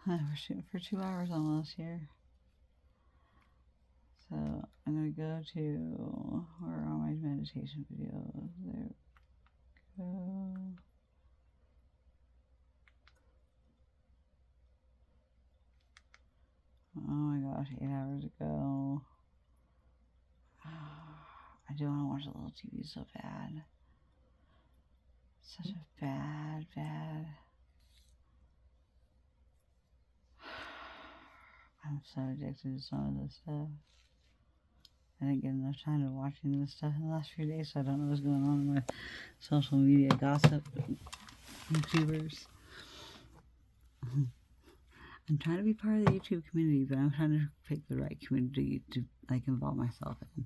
We're shooting for 2 hours almost here. So I'm going to go to, where are my meditation videos? There we go. Oh my gosh, 8 hours ago. I do want to watch a little TV so bad. Such a bad. I'm so addicted to some of this stuff. I didn't get enough time to watching this stuff in the last few days, so I don't know what's going on with social media gossip YouTubers. I'm trying to be part of the YouTube community, but I'm trying to pick the right community to involve myself in.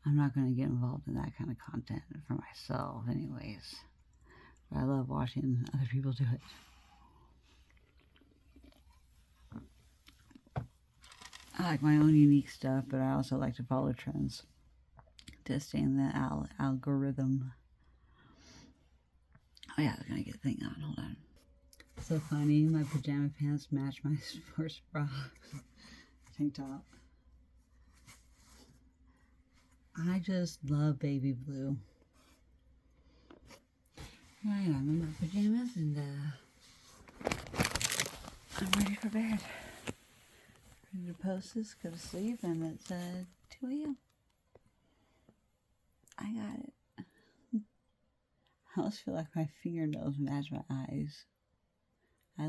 I'm not going to get involved in that kind of content for myself anyways. But I love watching other people do it. I like my own unique stuff, but I also like to follow trends to stay in the algorithm. Oh yeah, I was going to get the thing on. Hold on. So funny, my pajama pants match my sports bra tank top. I just love baby blue. Here I am in my pajamas, and I'm ready for bed. Ready to post this, go to sleep, and it's 2 a.m. I got it. I almost feel like my fingernails match my eyelids. I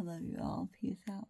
love you all. Peace out.